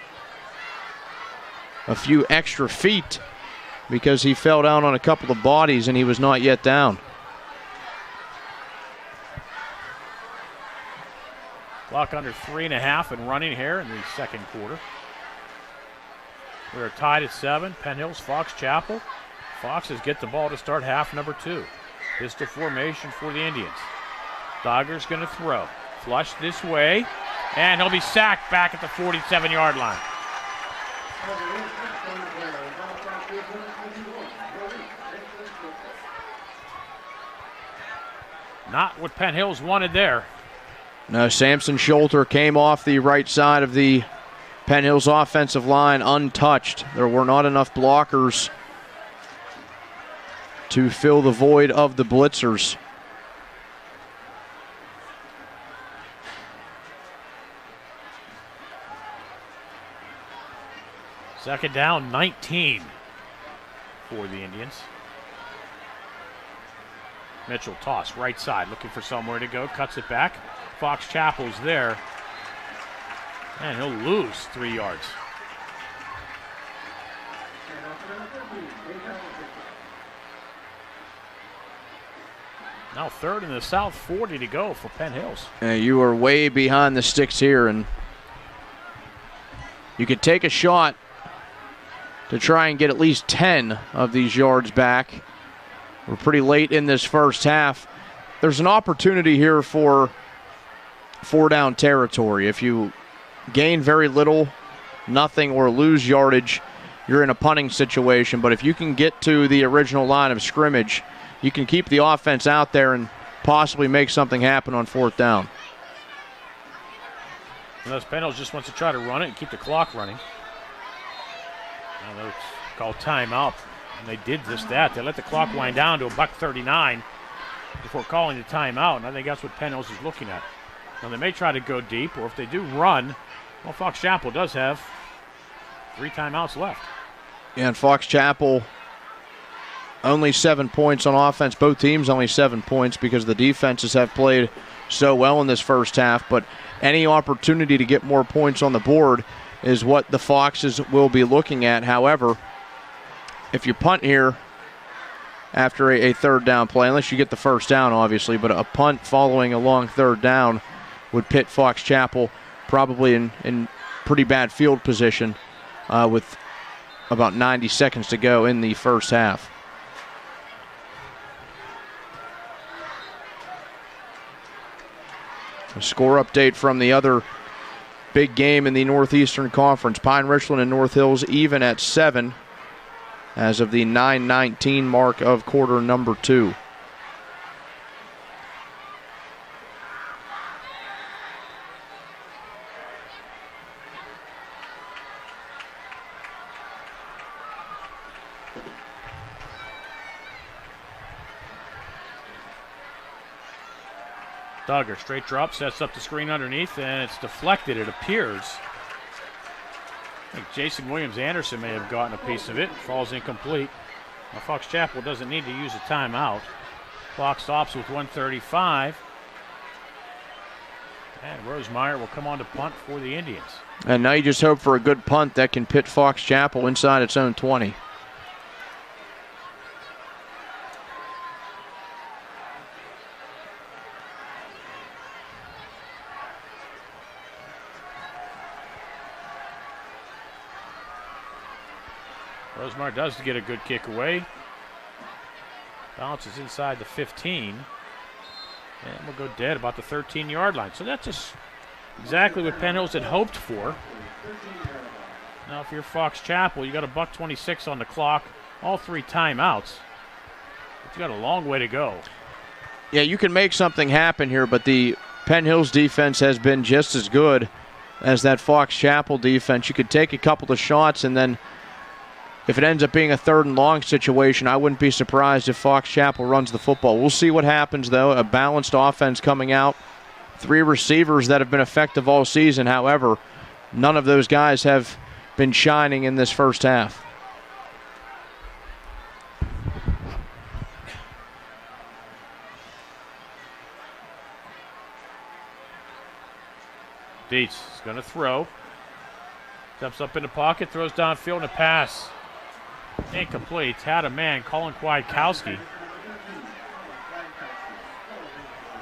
a few extra feet because he fell down on a couple of bodies and he was not yet down. Clock under 3.5 and running here in the second quarter. We're tied at 7. Penn Hills, Fox Chapel. Foxes get the ball to start half number 2. Pistol formation for the Indians. Dogger's going to throw. Flush this way. And he'll be sacked back at the 47-yard line. Not what Penn Hills wanted there. No, Samson Schulter came off the right side of the Penn Hills offensive line untouched. There were not enough blockers to fill the void of the blitzers. Second down, 19 for the Indians. Mitchell toss right side, looking for somewhere to go, cuts it back. Fox Chapel's there, and he'll lose 3 yards. Now third in the south, 40 to go for Penn Hills. You are way behind the sticks here, and you could take a shot to try and get at least 10 of these yards back. We're pretty late in this first half. There's an opportunity here for 4-down territory. If you gain very little, nothing, or lose yardage, you're in a punting situation. But if you can get to the original line of scrimmage, you can keep the offense out there and possibly make something happen on 4th down. Unless Penn just wants to try to run it and keep the clock running. I know it's called timeout, and they did just that. They let the clock wind down to $1:39 before calling the timeout, and I think that's what Penn is looking at. Now, they may try to go deep, or if they do run, well, Fox Chapel does have 3 timeouts left. Yeah, and Fox Chapel only 7 points on offense. Both teams only 7 points because the defenses have played so well in this first half, but any opportunity to get more points on the board is what the Foxes will be looking at. However, if you punt here after a 3rd down play, unless you get the first down, obviously, but a punt following a long 3rd down would pit Fox Chapel probably in pretty bad field position with about 90 seconds to go in the first half. A score update from the other big game in the Northeastern Conference. Pine Richland and North Hills even at 7 as of the 9:19 mark of quarter number 2. Duggar, straight drop, sets up the screen underneath, and it's deflected, it appears. I think Jason Williams-Anderson may have gotten a piece of it. Falls incomplete. Now, Fox Chapel doesn't need to use a timeout. Clock stops with 1:35. And Rosemeyer will come on to punt for the Indians. And now you just hope for a good punt that can pit Fox Chapel inside its own 20. Rosemeyer does get a good kick away. Bounces inside the 15. And we'll go dead about the 13-yard line. So that's just exactly what Penn Hills had hoped for. Now, if you're Fox Chapel, you got $1:26 on the clock, all 3 timeouts. But you got a long way to go. Yeah, you can make something happen here, but the Penn Hills defense has been just as good as that Fox Chapel defense. You could take a couple of shots, and then if it ends up being a 3rd and long situation, I wouldn't be surprised if Fox Chapel runs the football. We'll see what happens, though. A balanced offense coming out. 3 receivers that have been effective all season. However, none of those guys have been shining in this first half. Dietz is going to throw. Steps up in the pocket, throws downfield, and a pass. Incomplete. Had a man, Colin Kleinkowski.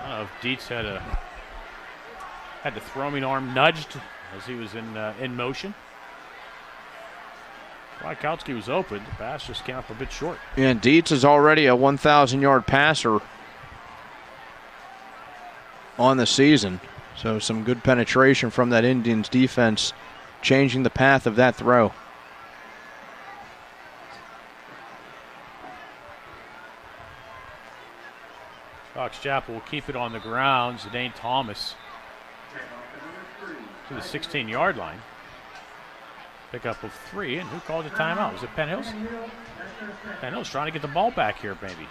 I don't know if Dietz had the throwing arm nudged as he was in motion. Kleinkowski was open. The pass just came up a bit short. And Dietz is already a 1,000-yard passer on the season. So some good penetration from that Indians defense, changing the path of that throw. Fox Chapel will keep it on the ground. Zidane Thomas to the 16-yard line. Pickup of 3, and who called the timeout? Was it Penn Hills? Penn Hills trying to get the ball back here, maybe.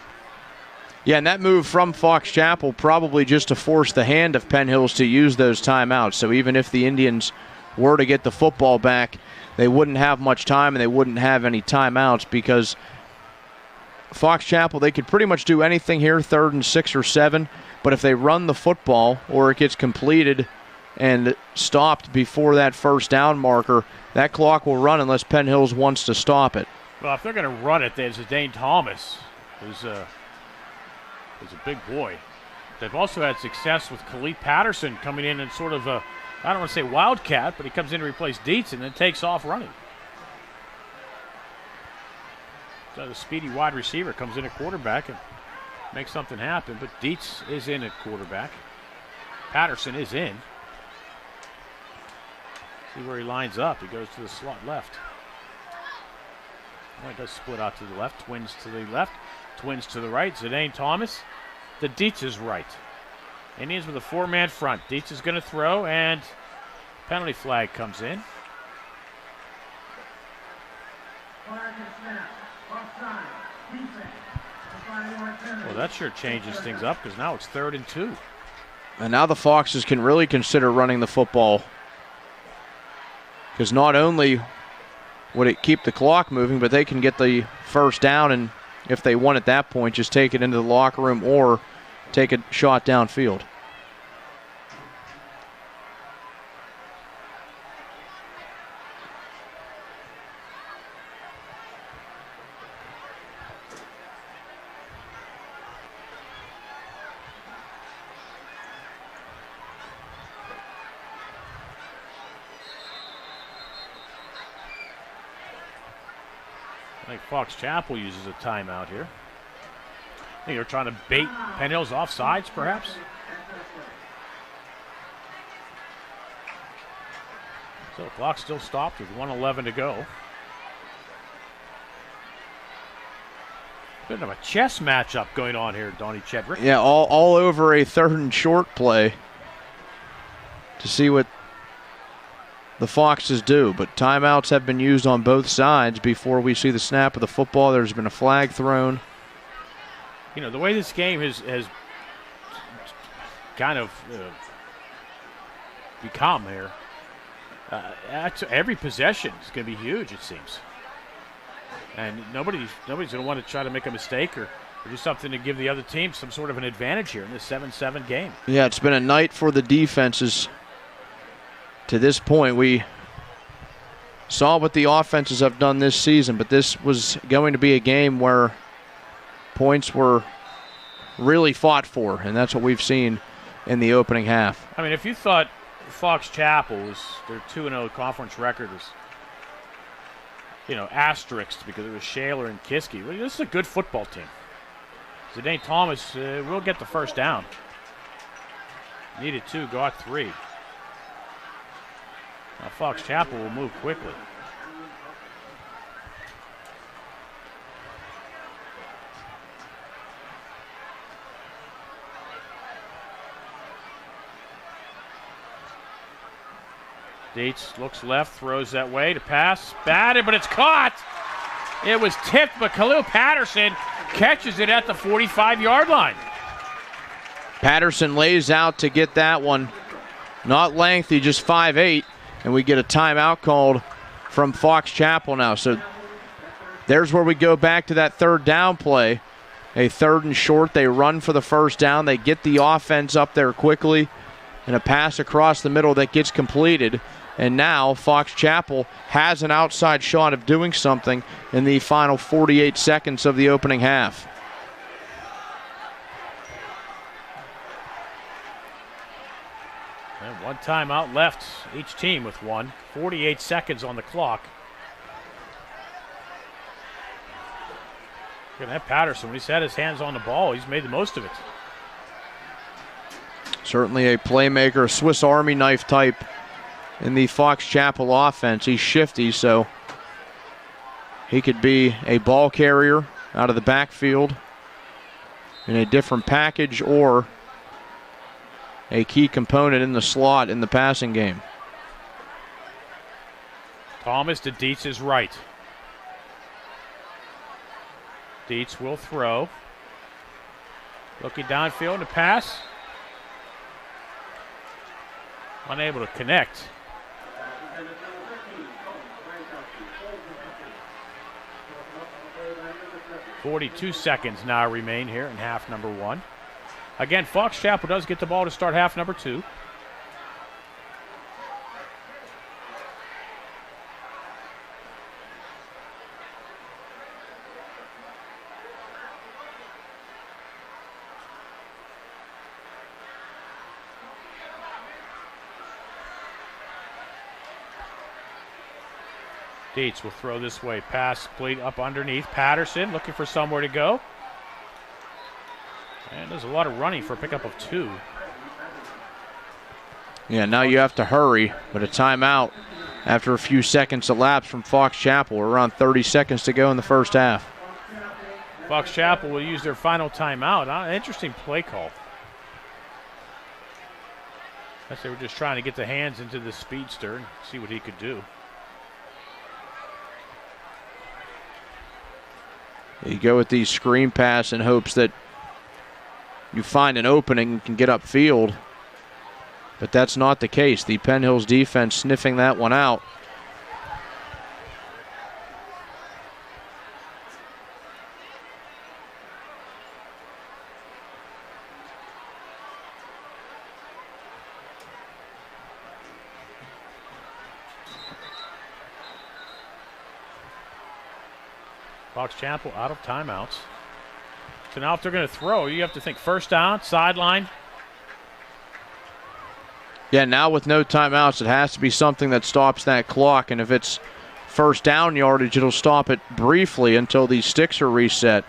Yeah, and that move from Fox Chapel probably just to force the hand of Penn Hills to use those timeouts. So even if the Indians were to get the football back, they wouldn't have much time and they wouldn't have any timeouts because Fox Chapel, they could pretty much do anything here, 3rd and 6 or 7, but if they run the football or it gets completed and stopped before that first down marker, that clock will run unless Penn Hills wants to stop it. Well, if they're going to run it, there's Zidane Thomas, who's a big boy. They've also had success with Khalid Patterson coming in and sort of a, I don't want to say wildcat, but he comes in to replace Dietz and then takes off running. So the speedy wide receiver comes in at quarterback and makes something happen, but Dietz is in at quarterback. Patterson is in. See where he lines up. He goes to the slot left. Well, he does split out to the left. Twins to the left. Twins to the right. Zidane Thomas to Dietz's right. Indians with a 4-man front. Dietz is going to throw, and penalty flag comes in. Well, that sure changes things up because now it's 3rd and 2. And now the Foxes can really consider running the football, because not only would it keep the clock moving, but they can get the first down, and if they want at that point, just take it into the locker room or take a shot downfield. I think Fox Chapel uses a timeout here. I think they're trying to bait Penn Hill's offsides, perhaps. So the clock still stopped with 1:11 to go. Bit of a chess matchup going on here, Donny Chedrick. Yeah, all over a 3rd and short play to see what the Foxes do, but timeouts have been used on both sides before we see the snap of the football. There's been a flag thrown. You know, the way this game has kind of become here, every possession is going to be huge, it seems. And nobody's going to want to try to make a mistake or do something to give the other team some sort of an advantage here in this 7-7 game. Yeah, it's been a night for the defenses. To this point, we saw what the offenses have done this season, but this was going to be a game where points were really fought for, and that's what we've seen in the opening half. I mean, if you thought Fox Chapel was their 2-0 conference record was, asterisked because it was Shaler and Kiski, well, this is a good football team. Zidane Thomas will get the first down. Needed 2, got 3. Now Fox Chapel will move quickly. Dietz looks left, throws that way to pass. Batted, but it's caught. It was tipped, but Khalil Patterson catches it at the 45-yard line. Patterson lays out to get that one. Not lengthy, just 5'8", and we get a timeout called from Fox Chapel now. So there's where we go back to that 3rd down play. A 3rd and short, they run for the first down. They get the offense up there quickly, and a pass across the middle that gets completed. And now Fox Chapel has an outside shot of doing something in the final 48 seconds of the opening half. And one timeout left, each team with one. 48 seconds on the clock. Look at that Patterson. When he's had his hands on the ball, he's made the most of it. Certainly a playmaker, Swiss Army knife type in the Fox Chapel offense. He's shifty, so he could be a ball carrier out of the backfield in a different package or a key component in the slot in the passing game. Thomas to Dietz's right. Dietz will throw. Looking downfield to pass. Unable to connect. .42 seconds now remain here in half number 1. Again, Fox Chapel does get the ball to start half number 2. Dietz will throw this way. Pass complete up underneath. Patterson looking for somewhere to go. And there's a lot of running for a pickup of 2. Yeah, now you have to hurry, but a timeout after a few seconds elapsed from Fox Chapel. Around 30 seconds to go in the first half. Fox Chapel will use their final timeout. Interesting play call. I guess they were just trying to get the hands into the speedster and see what he could do. You go with these screen pass in hopes that you find an opening and can get upfield. But that's not the case. The Penn Hills defense sniffing that one out. Fox Chapel out of timeouts. So now if they're going to throw, you have to think first down, sideline. Yeah, now with no timeouts, it has to be something that stops that clock. And if it's first down yardage, it'll stop it briefly until these sticks are reset.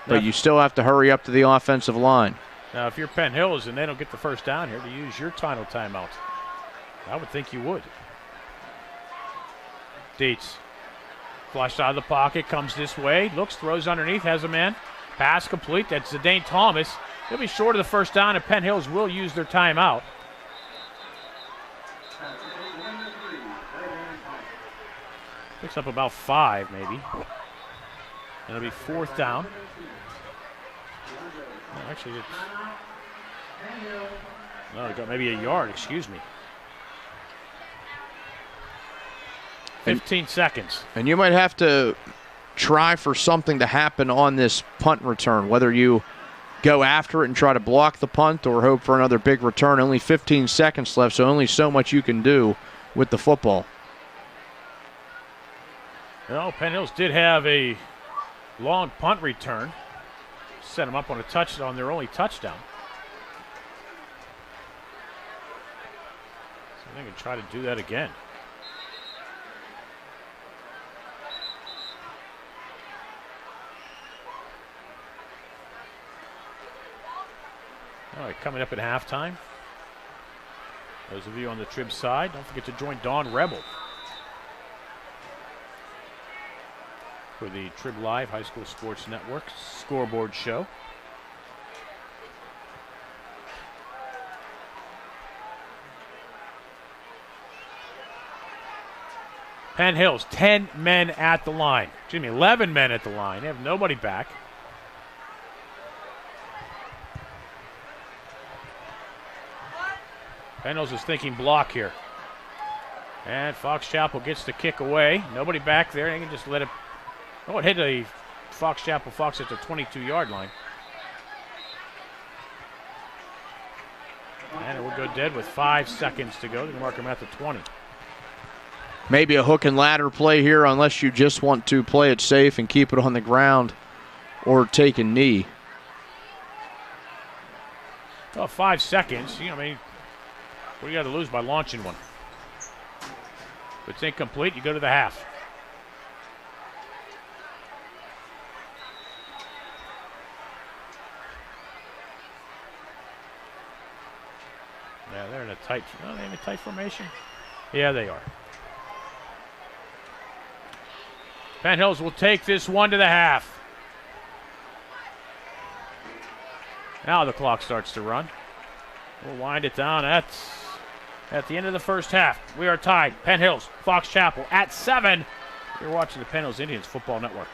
But you still have to hurry up to the offensive line. Now, if you're Penn Hills and they don't get the first down here to use your final timeout, I would think you would. Dietz. Flushed out of the pocket, comes this way, looks, throws underneath, has a man. Pass complete, that's Zidane Thomas. He'll be short of the first down, and Penn Hills will use their timeout. Picks up about 5, maybe. And it'll be fourth down. No, actually, it's... No, it got maybe a yard, excuse me. 15 seconds. And you might have to try for something to happen on this punt return, whether you go after it and try to block the punt or hope for another big return. Only 15 seconds left, so only so much you can do with the football. Well, Penn Hills did have a long punt return. Set them up on a touchdown, on their only touchdown. So they can try to do that again. All right, coming up at halftime. Those of you on the Trib side, don't forget to join Dawn Rebel for the Trib Live High School Sports Network scoreboard show. Penn Hills, 10 men at the line. Excuse me, 11 men at the line. They have nobody back. Penn Hills is thinking block here. And Fox Chapel gets the kick away. Nobody back there. They can just let it. Oh, it hit a Fox Chapel Fox at the 22-yard line. And it will go dead with 5 seconds to go. They can mark him at the 20. Maybe a hook and ladder play here unless you just want to play it safe and keep it on the ground or take a knee. Well, 5 seconds. I mean, what do you got to lose by launching one? If it's incomplete, you go to the half. Yeah, they're in a tight, are they in a tight formation? Yeah, they are. Penn Hills will take this one to the half. Now the clock starts to run. We'll wind it down at the end of the first half. We are tied. Penn Hills, Fox Chapel at 7. You're watching the Penn Hills Indians Football Network.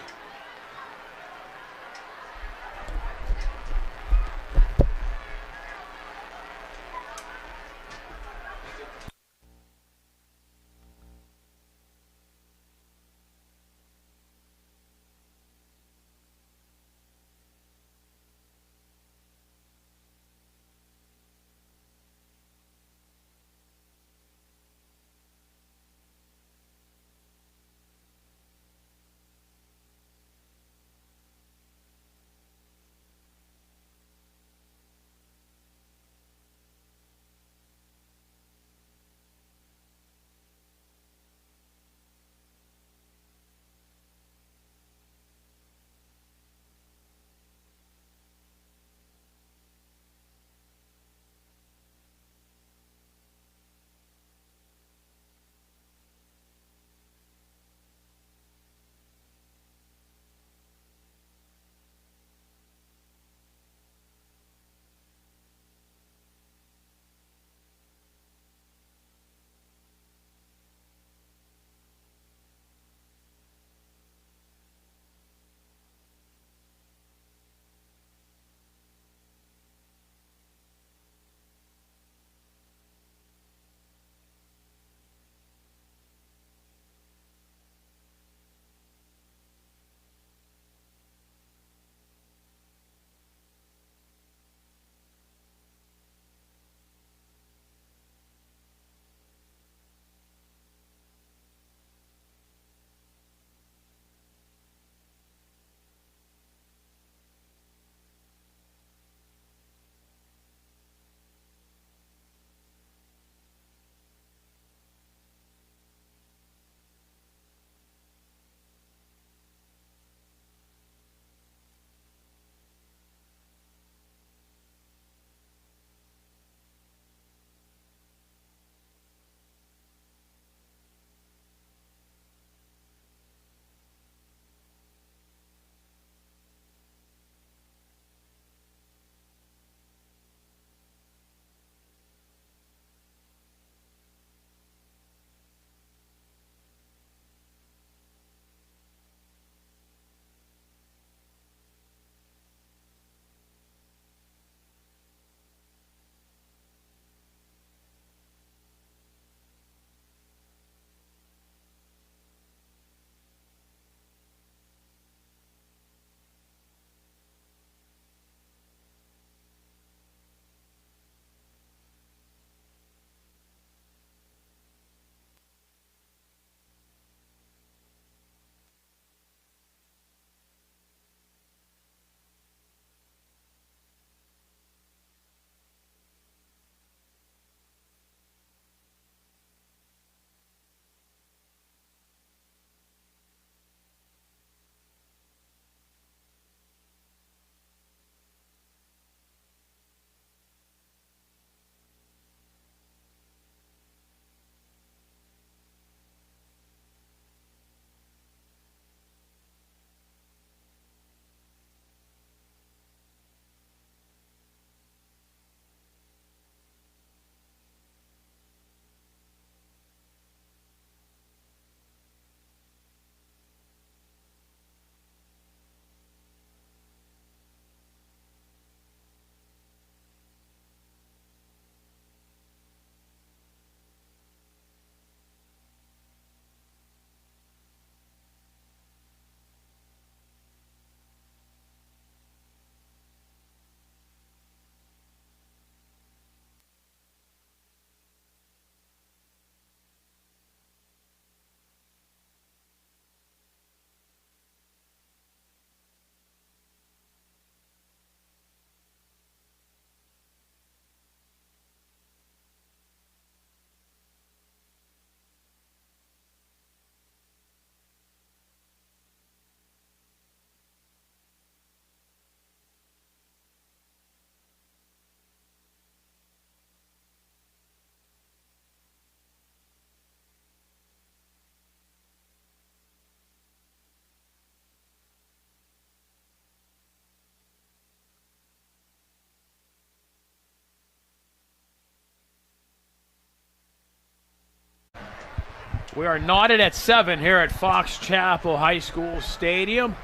We are knotted at 7 here at Fox Chapel High School Stadium.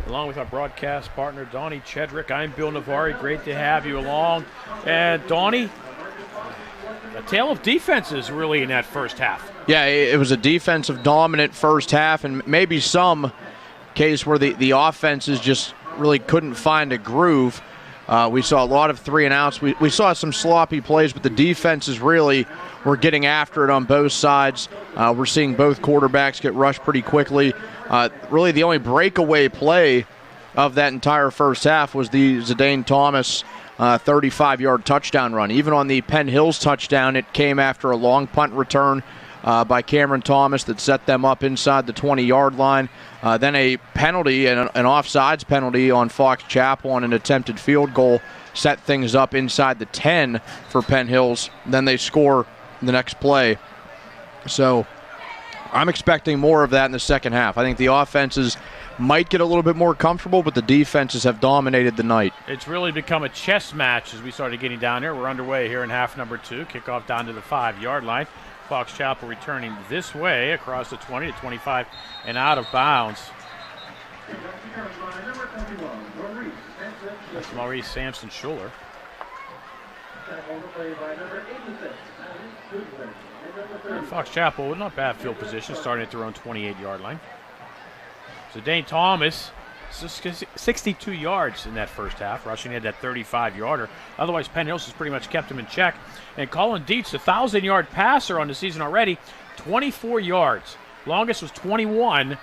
Along with our broadcast partner, Donny, Chedrick, I'm Bill Navari. Great to have you along. And Donny, a tale of defenses really in that first half. Yeah, it was a defensive dominant first half, and maybe some case where the offenses just really couldn't find a groove. We saw a lot of 3-and-outs. We saw some sloppy plays, but the defenses really were getting after it on both sides. We're seeing both quarterbacks get rushed pretty quickly. Really the only breakaway play of that entire first half was the Zidane Thomas 35-yard touchdown run. Even on the Penn Hills touchdown, it came after a long punt return by Cameron Thomas that set them up inside the 20-yard line. Then a penalty, an offsides penalty on Fox Chapel on an attempted field goal set things up inside the 10 for Penn Hills. Then they score the next play. So I'm expecting more of that in the second half. I think the offenses might get a little bit more comfortable, but the defenses have dominated the night. It's really become a chess match as we started getting down here. We're underway here in half number 2. Kickoff down to the 5-yard line. Fox Chapel returning this way across the 20 to 25 and out of bounds. That's Maurice Sampson Schuler. Fox Chapel with not bad field position, starting at their own 28-yard line. Zidane Thomas, 62 yards in that first half, rushing at that 35-yarder. Otherwise, Penn Hills has pretty much kept him in check. And Colin Dietz, a 1,000-yard passer on the season already, 24 yards. Longest was 21.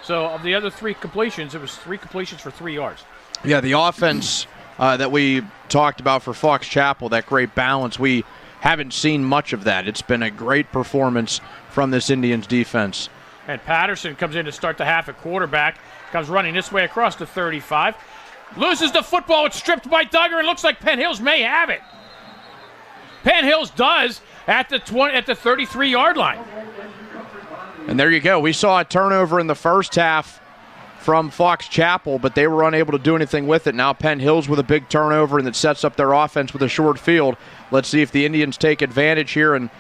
So of the other 3 completions, it was 3 completions for 3 yards. Yeah, the offense that we talked about for Fox Chapel, that great balance, we haven't seen much of that. It's been a great performance from this Indians defense. And Patterson comes in to start the half at quarterback. Comes running this way across the 35. Loses the football. It's stripped by Duggar, and looks like Penn Hills may have it. Penn Hills does at the 33-yard line. And there you go. We saw a turnover in the first half from Fox Chapel, but they were unable to do anything with it. Now Penn Hills with a big turnover, and it sets up their offense with a short field. Let's see if the Indians take advantage here and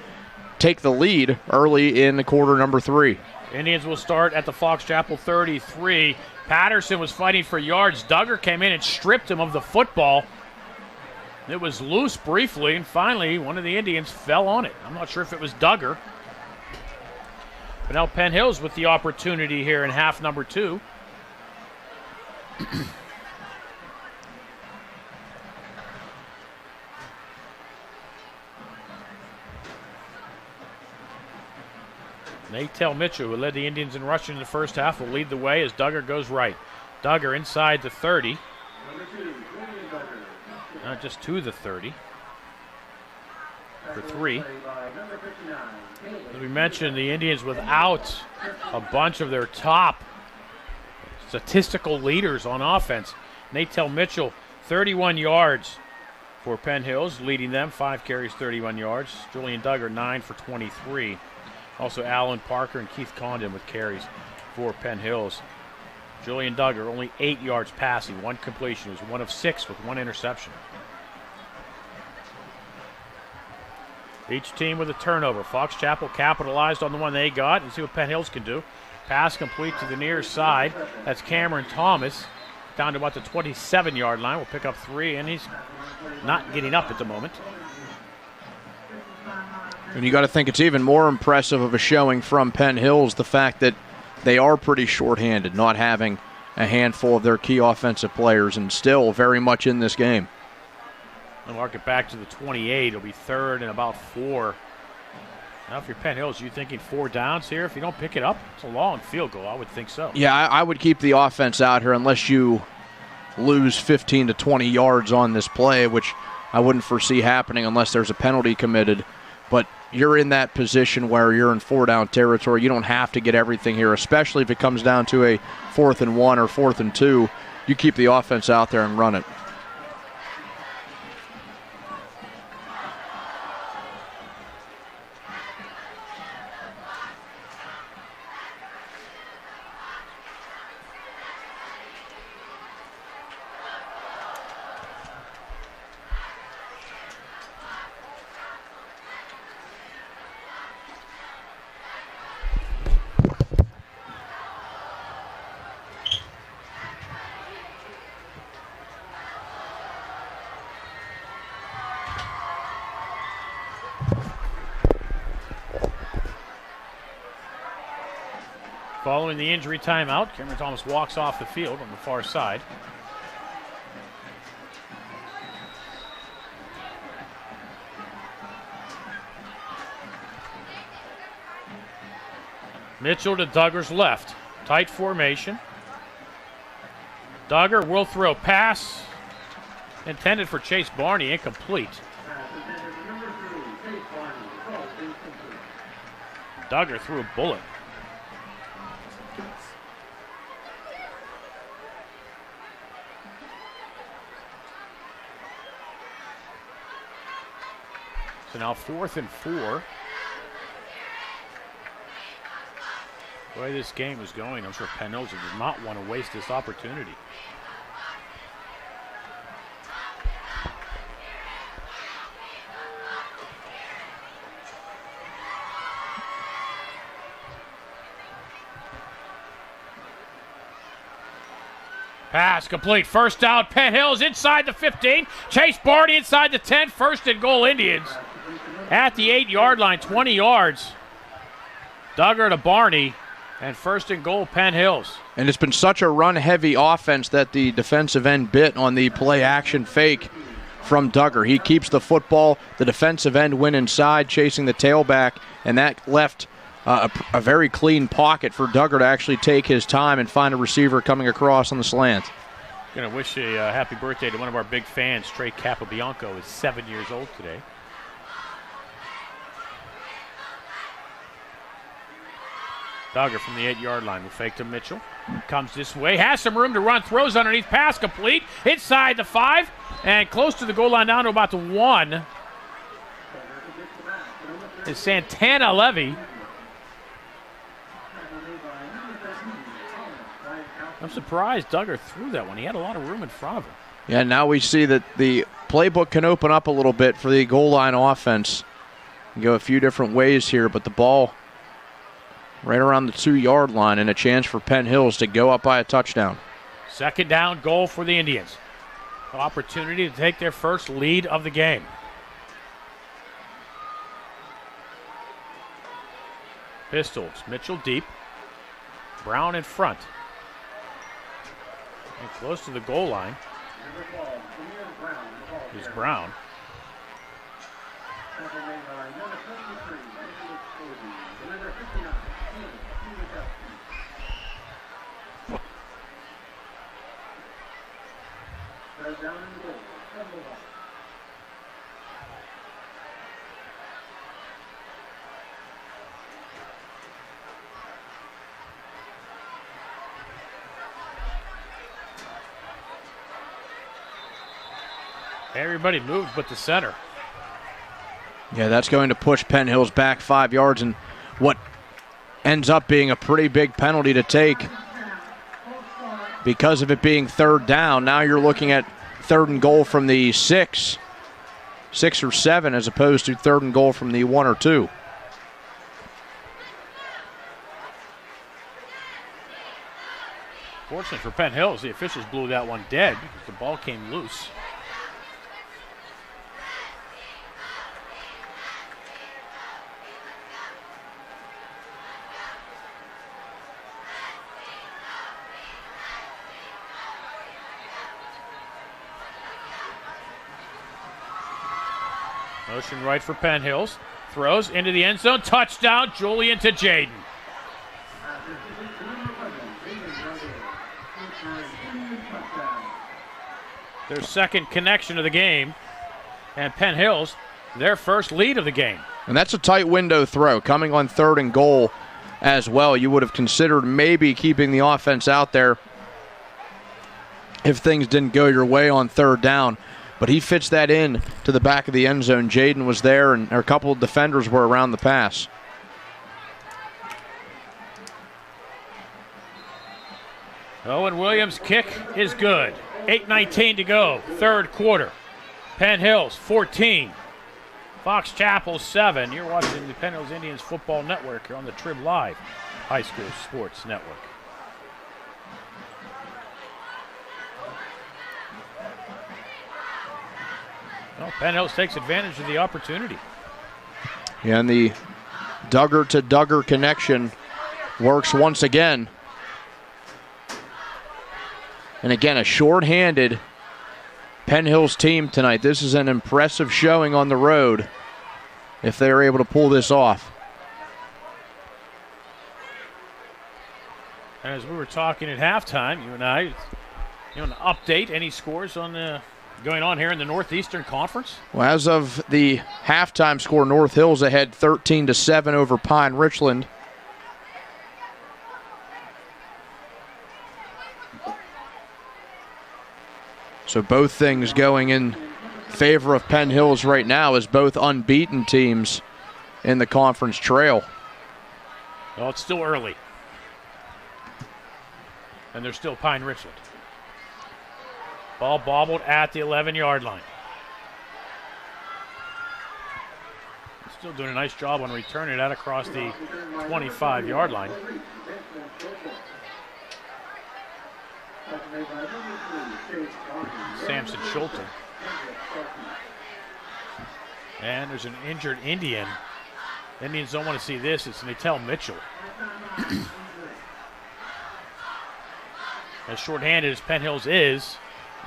take the lead early in the quarter number 3. Indians will start at the Fox Chapel 33. Patterson was fighting for yards. Duggar came in and stripped him of the football. It was loose briefly, and finally one of the Indians fell on it. I'm not sure if it was Duggar. But now Penn Hills with the opportunity here in half number 2. Natel Mitchell, who led the Indians in rushing in the first half, will lead the way as Duggar goes right. Duggar inside the 30. Just to the 30. For 3. As we mentioned, the Indians without a bunch of their top statistical leaders on offense. Natel Mitchell, 31 yards for Penn Hills, leading them. 5 carries, 31 yards. Julian Duggar, 9 for 23. Also Alan Parker and Keith Condon with carries for Penn Hills. Julian Duggar, only 8 yards passing, 1 completion. He was 1 of 6 with 1 interception. Each team with a turnover. Fox Chapel capitalized on the one they got. And see what Penn Hills can do. Pass complete to the near side. That's Cameron Thomas. Down to about the 27-yard line. We'll pick up 3, and he's not getting up at the moment. And you got to think it's even more impressive of a showing from Penn Hills, the fact that they are pretty shorthanded, not having a handful of their key offensive players, and still very much in this game. They'll mark it back to the 28. It'll be 3rd and about 4. Now, if you're Penn Hills, you thinking 4 downs here? If you don't pick it up, it's a long field goal. I would think so. Yeah, I would keep the offense out here unless you lose 15 to 20 yards on this play, which I wouldn't foresee happening unless there's a penalty committed. But you're in that position where you're in 4-down territory. You don't have to get everything here, especially if it comes down to a 4th and 1 or 4th and 2. You keep the offense out there and run it. Following the injury timeout, Cameron Thomas walks off the field on the far side. Mitchell to Duggar's left. Tight formation. Duggar will throw. Pass intended for Chase Barney, incomplete. Duggar threw a bullet. So now 4th and 4. The way this game is going, I'm sure Penn does not want to waste this opportunity. Pass complete. First out. Penn Hills inside the 15. Chase Barney inside the 10. First and goal, Indians. At the 8-yard line, 20 yards. Duggar to Barney. And first and goal, Penn Hills. And it's been such a run-heavy offense that the defensive end bit on the play-action fake from Duggar. He keeps the football. The defensive end went inside, chasing the tailback, and that left a very clean pocket for Duggar to actually take his time and find a receiver coming across on the slant. Going to wish a happy birthday to one of our big fans, Trey Capobianco, is 7 years old today. Duggar from the 8-yard line will fake to Mitchell. Comes this way, has some room to run, throws underneath, pass complete, inside the 5, and close to the goal line down to about the 1 is Santana Levy. I'm surprised Duggar threw that one. He had a lot of room in front of him. Yeah, now we see that the playbook can open up a little bit for the goal line offense. You go a few different ways here, but the ball right around the 2-yard line and a chance for Penn Hills to go up by a touchdown. Second down goal for the Indians. Opportunity to take their first lead of the game. Pistols, Mitchell deep. Brown in front. And close to the goal line is Brown. Everybody moved but the center. Yeah, that's going to push Penn Hills back 5 yards, and what ends up being a pretty big penalty to take because of it being third down. Now you're looking at 3rd and goal from the 6 or 7, as opposed to 3rd and goal from the 1 or 2. Fortunately for Penn Hills, the officials blew that one dead because the ball came loose. Motion right for Penn Hills. Throws into the end zone. Touchdown, Julian to Jaden. Their second connection of the game. And Penn Hills, their first lead of the game. And that's a tight window throw. Coming on 3rd and goal as well. You would have considered maybe keeping the offense out there if things didn't go your way on 3rd down. But he fits that in to the back of the end zone. Jaden was there, and a couple of defenders were around the pass. Owen Williams' kick is good. 8:19 to go, 3rd quarter. Penn Hills 14, Fox Chapel 7. You're watching the Penn Hills Indians Football Network here on the Trib Live High School Sports Network. Well, Penn Hills takes advantage of the opportunity. Yeah, and the Duggar to Duggar connection works once again. And again, a short-handed Penn Hills team tonight. This is an impressive showing on the road if they're able to pull this off. As we were talking at halftime, you and I, you want to update any scores on the going on here in the Northeastern Conference? Well, as of the halftime score, North Hills ahead 13-7 over Pine Richland. So both things going in favor of Penn Hills right now as both unbeaten teams in the conference trail. Well, it's still early. And there's still Pine Richland. Ball bobbled at the 11-yard line. Still doing a nice job on returning it out across the 25-yard line. Samson Schulter. And there's an injured Indian. Indians don't want to see this. It's Natel Mitchell. As short-handed as Penn Hills is,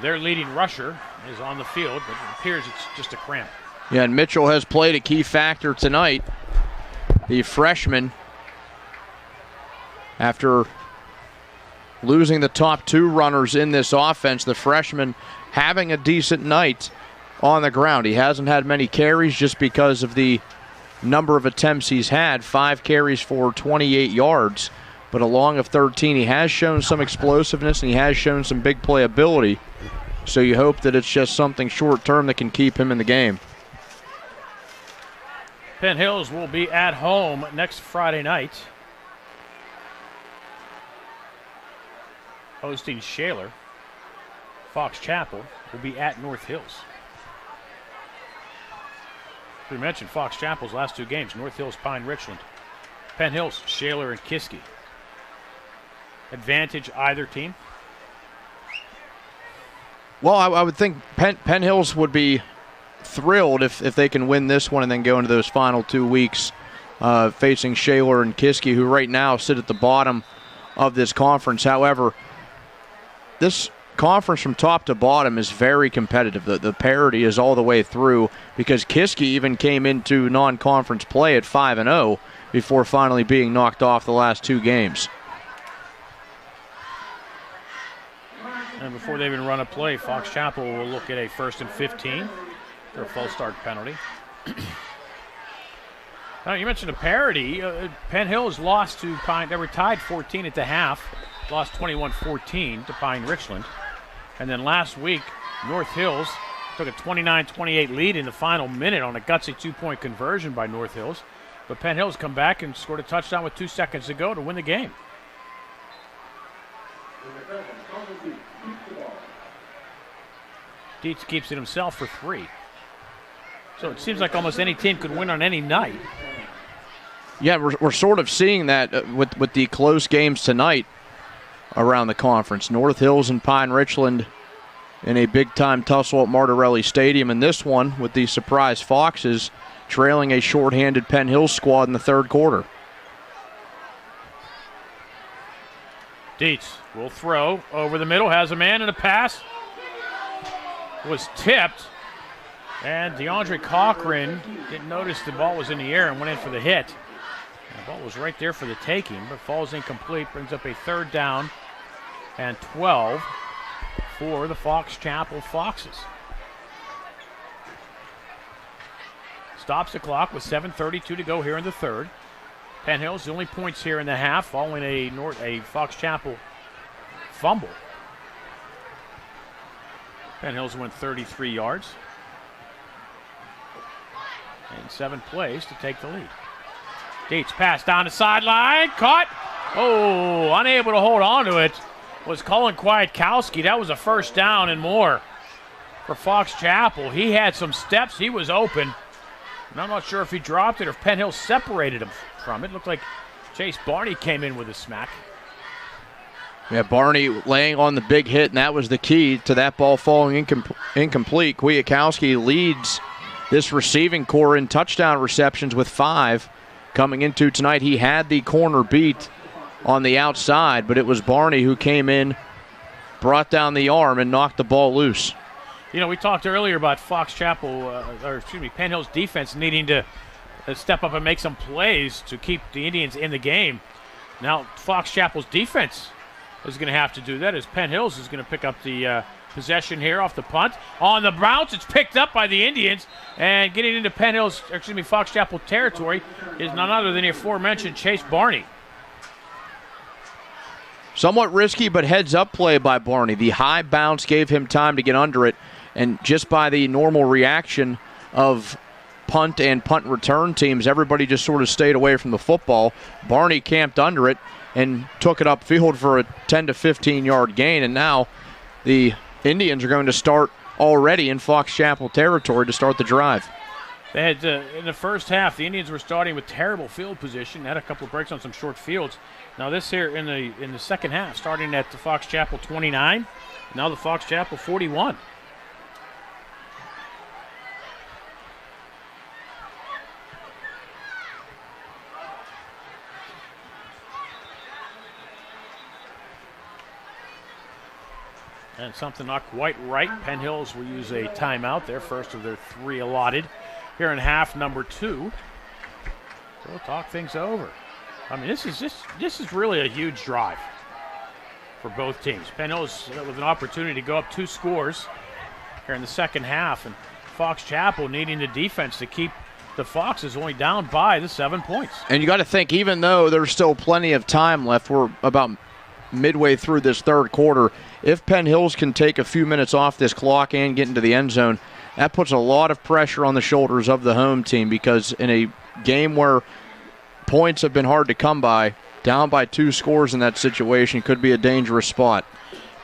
their leading rusher is on the field, but it appears it's just a cramp. Yeah, and Mitchell has played a key factor tonight. The freshman, after losing the top two runners in this offense, the freshman having a decent night on the ground. He hasn't had many carries just because of the number of attempts he's had. 5 carries for 28 yards. But along of 13, he has shown some explosiveness and he has shown some big playability. So you hope that it's just something short-term that can keep him in the game. Penn Hills will be at home next Friday night, hosting Shaler. Fox Chapel will be at North Hills. We mentioned Fox Chapel's last 2 games, North Hills, Pine Richland. Penn Hills, Shaler, and Kiski. Advantage either team? Well, I would think Penn Hills would be thrilled if they can win this one and then go into those final 2 weeks facing Shaler and Kiski, who right now sit at the bottom of this conference. However, this conference from top to bottom is very competitive. The parity is all the way through because Kiski even came into non-conference play at 5-0 before finally being knocked off the last 2 games. And before they even run a play, Fox Chapel will look at a 1st and 15 for a false start penalty. Now, you mentioned a parity. Penn Hills lost to Pine. They were tied 14 at the half, lost 21-14 to Pine Richland. And then last week, North Hills took a 29-28 lead in the final minute on a gutsy 2-point conversion by North Hills. But Penn Hills come back and scored a touchdown with 2 seconds to go to win the game. Dietz keeps it himself for 3. So it seems like almost any team could win on any night. Yeah, we're sort of seeing that with the close games tonight around the conference. North Hills and Pine Richland in a big-time tussle at Martirelli Stadium. And this one with the surprise Foxes trailing a short-handed Penn Hills squad in the 3rd quarter. Dietz will throw over the middle, has a man and a pass. Was tipped, and DeAndre Cochran didn't notice the ball was in the air and went in for the hit. And the ball was right there for the taking, but falls incomplete, brings up a 3rd down and 12 for the Fox Chapel Foxes. Stops the clock with 7:32 to go here in the 3rd. Penn Hills, the only points here in the half, following a Fox Chapel fumble. Penn Hills went 33 yards. And 7 plays to take the lead. Dietz pass down the sideline, caught. Oh, unable to hold on to it was Colin Kleinkowski. That was a 1st down and more for Fox Chapel. He had some steps. He was open. And I'm not sure if he dropped it or if Penn Hills separated him from it. Looked like Chase Barney came in with a smack. Yeah, Barney laying on the big hit, and that was the key to that ball falling incomplete. Kwiatkowski leads this receiving core in touchdown receptions with 5. Coming into tonight, he had the corner beat on the outside, but it was Barney who came in, brought down the arm, and knocked the ball loose. You know, we talked earlier about Penn Hill's defense needing to step up and make some plays to keep the Indians in the game. Now Fox Chapel's defense is going to have to do that, as Penn Hills is going to pick up the possession here off the punt. On the bounce, it's picked up by the Indians, and getting into Fox Chapel territory is none other than the aforementioned Chase Barney. Somewhat risky, but heads-up play by Barney. The high bounce gave him time to get under it, and just by the normal reaction of punt and punt return teams, everybody just sort of stayed away from the football. Barney camped under it and took it upfield for a 10 to 15-yard gain, and now the Indians are going to start already in Fox Chapel territory to start the drive. They had in the first half, the Indians were starting with terrible field position, had a couple of breaks on some short fields. Now this here in the second half, starting at the Fox Chapel 29, now the Fox Chapel 41. And something not quite right. Penn Hills will use a timeout, their first of their 3 allotted here in half number 2. So we'll talk things over. I mean, this is really a huge drive for both teams. Penn Hills with an opportunity to go up 2 scores here in the second half, and Fox Chapel needing the defense to keep the Foxes only down by the 7 points. And you got to think, even though there's still plenty of time left, we're about midway through this third quarter. If Penn Hills can take a few minutes off this clock and get into the end zone, that puts a lot of pressure on the shoulders of the home team, because in a game where points have been hard to come by, down by 2 scores in that situation could be a dangerous spot.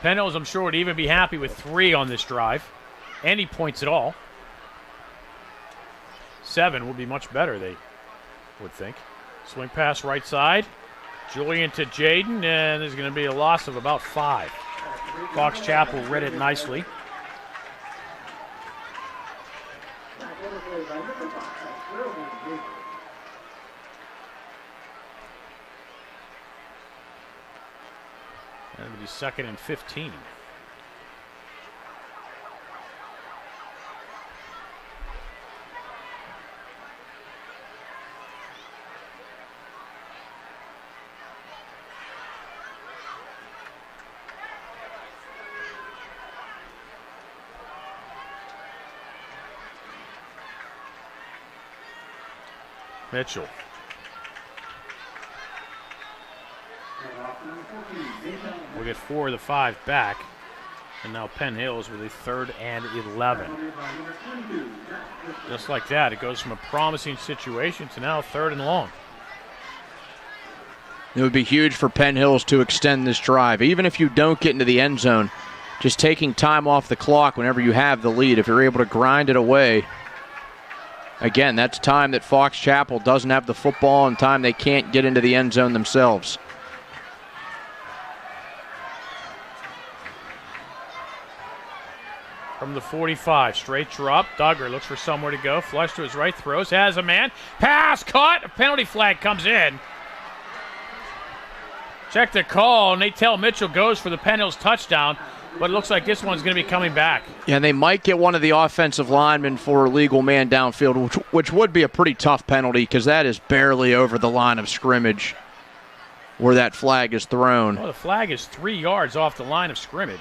Penn Hills, I'm sure, would even be happy with 3 on this drive. Any points at all. 7 would be much better, they would think. Swing pass right side. Julian to Jaden, and there's going to be a loss of about 5. Fox Chapel read it nicely. And it'll be 2nd and 15. Mitchell. We'll get 4 of the 5 back. And now Penn Hills with a 3rd and 11. Just like that, it goes from a promising situation to now 3rd and long. It would be huge for Penn Hills to extend this drive. Even if you don't get into the end zone, just taking time off the clock whenever you have the lead, if you're able to grind it away. Again, that's time that Fox Chapel doesn't have the football and time they can't get into the end zone themselves. From the 45, straight drop. Duggar looks for somewhere to go. Flush to his right, throws, has a man. Pass, caught. A penalty flag comes in. Check the call. Natel Mitchell goes for the Penn Hills touchdown, but it looks like this one's going to be coming back. Yeah, and they might get one of the offensive linemen for a legal man downfield, which would be a pretty tough penalty, because that is barely over the line of scrimmage where that flag is thrown. Well, the flag is 3 yards off the line of scrimmage.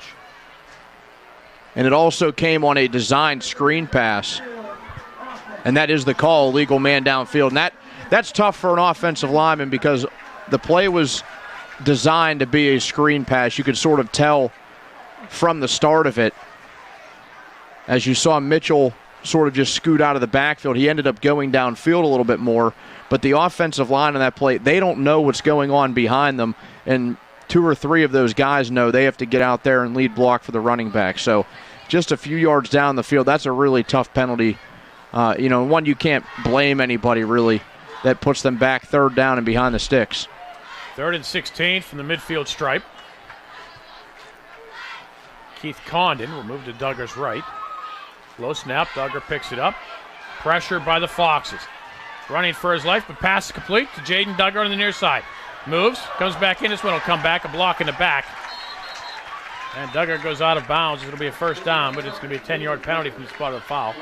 And it also came on a designed screen pass. And that is the call, legal man downfield. And that's tough for an offensive lineman, because the play was designed to be a screen pass. You could sort of tell from the start of it, as you saw Mitchell sort of just scoot out of the backfield. He ended up going downfield a little bit more, but the offensive line on that play, they don't know what's going on behind them, and 2 or 3 of those guys know they have to get out there and lead block for the running back. So just a few yards down the field, that's a really tough penalty. One you can't blame anybody, really, that puts them back 3rd down and behind the sticks. 3rd and 16 from the midfield stripe. Keith Condon will move to Duggar's right. Low snap, Duggar picks it up. Pressure by the Foxes. Running for his life, but pass is complete to Jaden Duggar on the near side. Moves, comes back in. This one will come back, a block in the back. And Duggar goes out of bounds. It'll be a first down, but it's going to be a 10-yard penalty from the spot of the foul.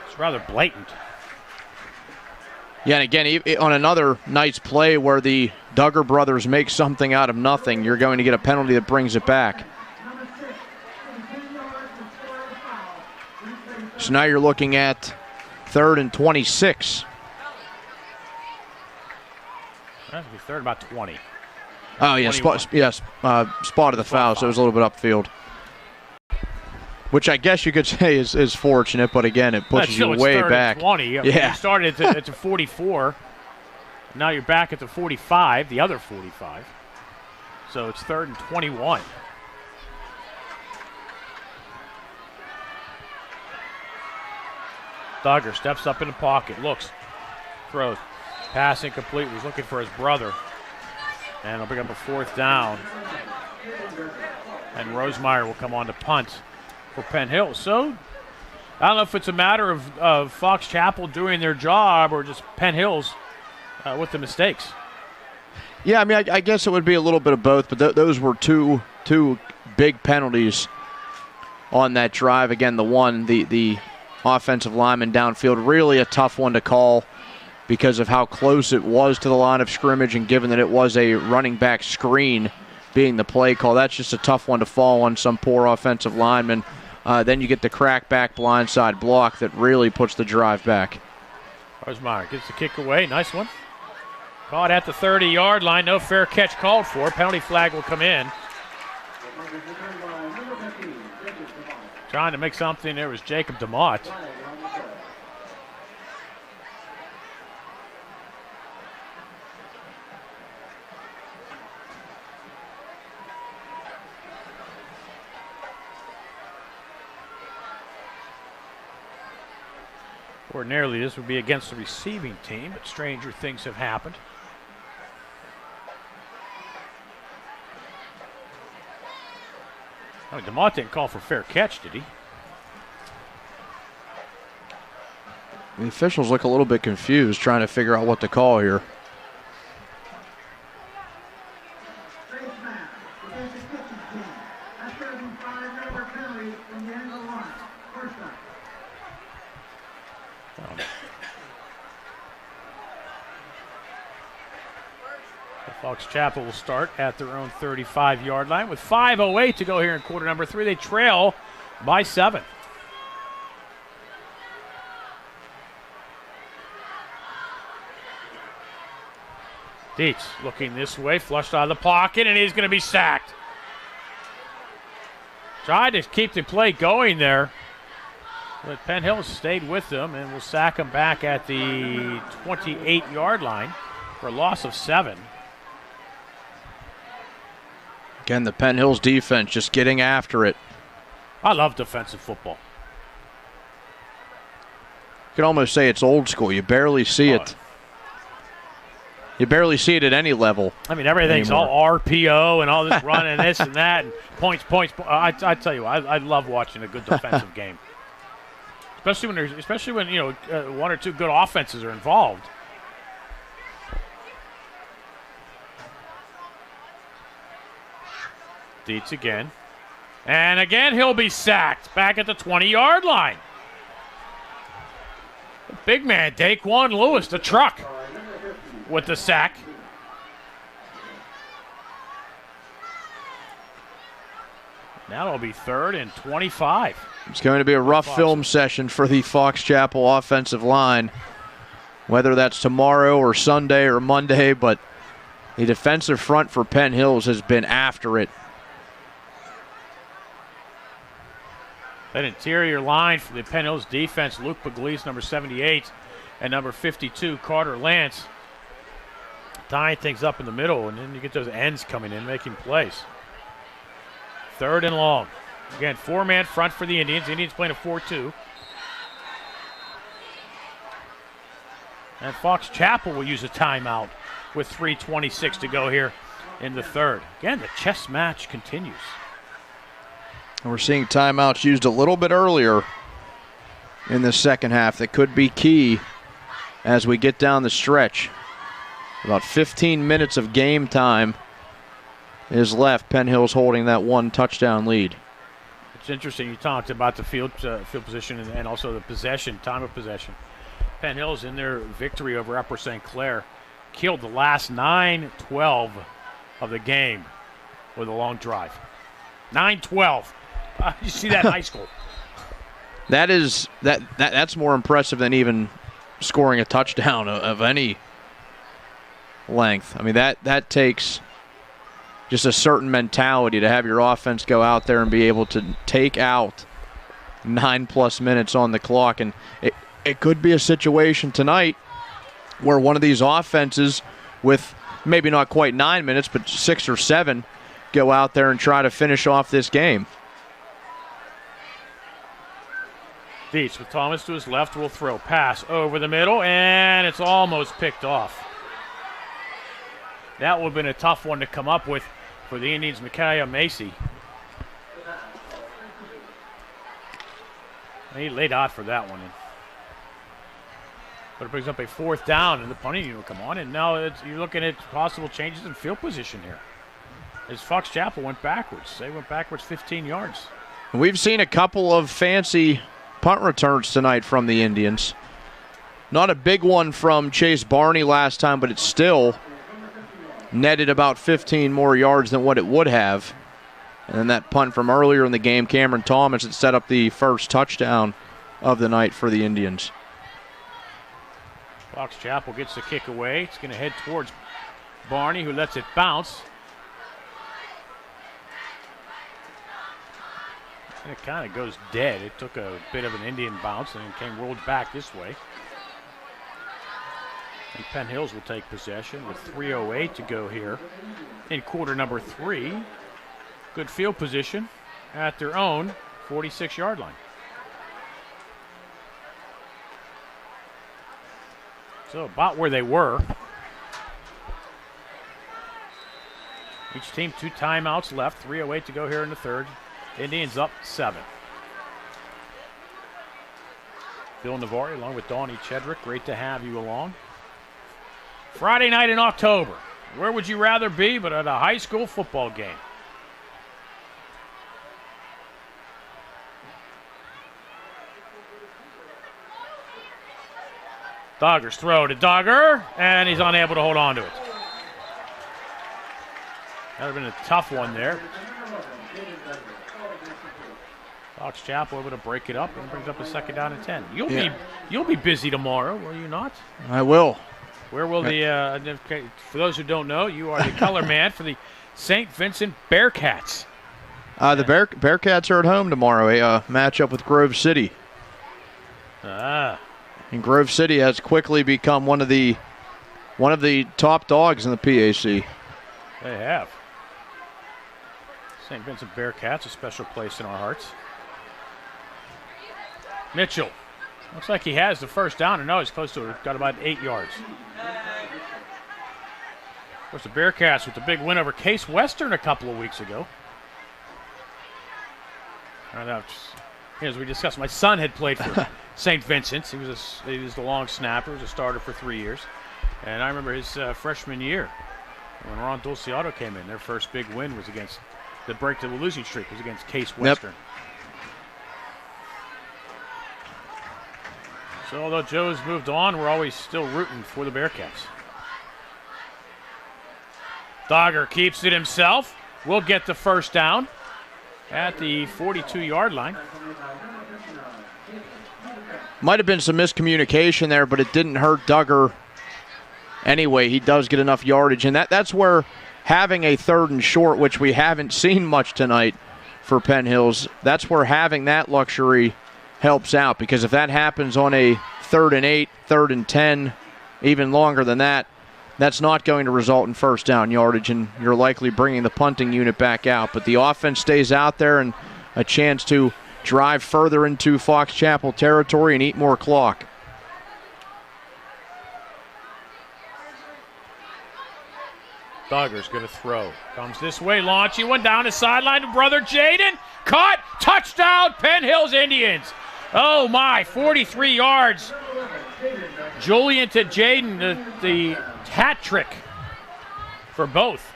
It's rather blatant. Yeah, and again, on another night's play where the Duggar brothers make something out of nothing, you're going to get a penalty that brings it back. So now you're looking at 3rd and 26. That's going to be 3rd about 20. Oh, yeah, spot of the foul, so it was a little bit upfield. Which I guess you could say is fortunate, but again, it pushes you way back. 20. I mean, you started at the 44. Now you're back at the 45, the other 45. So it's 3rd and 21. Duggar steps up in the pocket, looks, throws, pass incomplete. Was looking for his brother, and he'll pick up a 4th down. And Rosemeyer will come on to punt for Penn Hills. So I don't know if it's a matter of Fox Chapel doing their job or just Penn Hills with the mistakes. Yeah, I mean, I guess it would be a little bit of both, but those were two big penalties on that drive. Again, the offensive lineman downfield, really a tough one to call because of how close it was to the line of scrimmage, and given that it was a running back screen being the play call, that's just a tough one to fall on some poor offensive lineman. Then you get the crackback blindside block that really puts the drive back. Rosemeyer gets the kick away. Nice one. Caught at the 30-yard line. No fair catch called for. Penalty flag will come in. Trying to make something. There was Jacob DeMott. Ordinarily, this would be against the receiving team, but stranger things have happened. Oh, DeMott didn't call for fair catch, did he? The officials look a little bit confused, trying to figure out what to call here. Fox Chapel will start at their own 35-yard line with 5:08 to go here in quarter number 3. They trail by 7. Dietz looking this way, flushed out of the pocket, and he's going to be sacked. Tried to keep the play going there, but Penn Hills stayed with them and will sack him back at the 28-yard line for a loss of 7. Again, the Penn Hills defense just getting after it. I love defensive football. You can almost say it's old school. You barely see it. You barely see it at any level. I mean, everything's anymore. all RPO and all this running this and that, and points. I tell you, I love watching a good defensive game, especially when one or two good offenses are involved. Dietz again. And again, he'll be sacked back at the 20-yard line. The big man, Daquan Lewis, the truck, with the sack. Now it'll be 3rd and 25. It's going to be a rough film session for the Fox Chapel offensive line, whether that's tomorrow or Sunday or Monday, but the defensive front for Penn Hills has been after it. That interior line for the Penn Hills defense, Luke Pugliese, number 78, and number 52, Carter Lance, tying things up in the middle, and then you get those ends coming in, making plays. 3rd and long. Again, 4-man front for the Indians. The Indians playing a 4-2. And Fox Chapel will use a timeout with 3:26 to go here in the 3rd. Again, the chess match continues. And we're seeing timeouts used a little bit earlier in the second half that could be key as we get down the stretch. About 15 minutes of game time is left. Penn Hill's holding that 1 touchdown lead. It's interesting. You talked about the field position and also the possession, time of possession. Penn Hill's in their victory over Upper St. Clair killed the last 9-12 of the game with a long drive. 9-12. You see that in high school. That's more impressive than even scoring a touchdown of any length. I mean, that takes just a certain mentality to have your offense go out there and be able to take out 9+ minutes on the clock. And it could be a situation tonight where one of these offenses with maybe not quite 9 minutes, but 6 or 7 go out there and try to finish off this game. Dietz with Thomas to his left will throw. Pass over the middle, and it's almost picked off. That would have been a tough one to come up with for the Indians. Micaiah Macy. He laid out for that one. But it brings up a 4th down, and the punting unit will come on. And now you're looking at possible changes in field position here. As Fox Chapel went backwards. They went backwards 15 yards. We've seen a couple of fancy punt returns tonight from the Indians. Not a big one from Chase Barney last time, but it's still netted about 15 more yards than what it would have. And then that punt from earlier in the game, Cameron Thomas, that set up the first touchdown of the night for the Indians. Fox Chapel gets the kick away. It's going to head towards Barney, who lets it bounce. And it kind of goes dead. It took a bit of an Indian bounce and then rolled back this way. And Penn Hills will take possession with 3:08 to go here in quarter number 3. Good field position at their own 46-yard line. So about where they were. Each team 2 timeouts left. 3:08 to go here in the third. Indians up 7. Bill Navari along with Donny Chedrick. Great to have you along. Friday night in October. Where would you rather be but at a high school football game? Dogger's throw to Dogger, and he's unable to hold on to it. That would have been a tough one there. Fox Chapel able to break it up and brings up a 2nd down and 10. You'll be busy tomorrow, will you not? I will. Where will for those who don't know, you are the color man for the St. Vincent Bearcats. The Bearcats are at home tomorrow, a matchup with Grove City. And Grove City has quickly become one of the top dogs in the PAC. They have. St. Vincent Bearcats, a special place in our hearts. Mitchell. Looks like he has the first down, and no, he's close to it. Got about 8 yards. Of course, the Bearcats with the big win over Case Western a couple of weeks ago. As we discussed, my son had played for St. Vincent's. He was the long snapper. He was a starter for 3 years. And I remember his freshman year when Ron Dulciato came in. Their first big win was against the break to the losing streak was against Case Western. Yep. So although Joe's moved on, we're always still rooting for the Bearcats. Dogger keeps it himself. Will get the first down at the 42-yard line. Might have been some miscommunication there, but it didn't hurt Duggar anyway. He does get enough yardage, and that's where having a 3rd and short, which we haven't seen much tonight for Penn Hills, that's where having that luxury helps out, because if that happens on a 3rd and 8, 3rd and 10, even longer than that, that's not going to result in first down yardage, and you're likely bringing the punting unit back out. But the offense stays out there and a chance to drive further into Fox Chapel territory and eat more clock. Dogger's going to throw. Comes this way, launching one down the sideline to brother Jaden. Caught, touchdown, Penn Hills Indians. Oh, my, 43 yards. Julian to Jaden, the hat trick for both.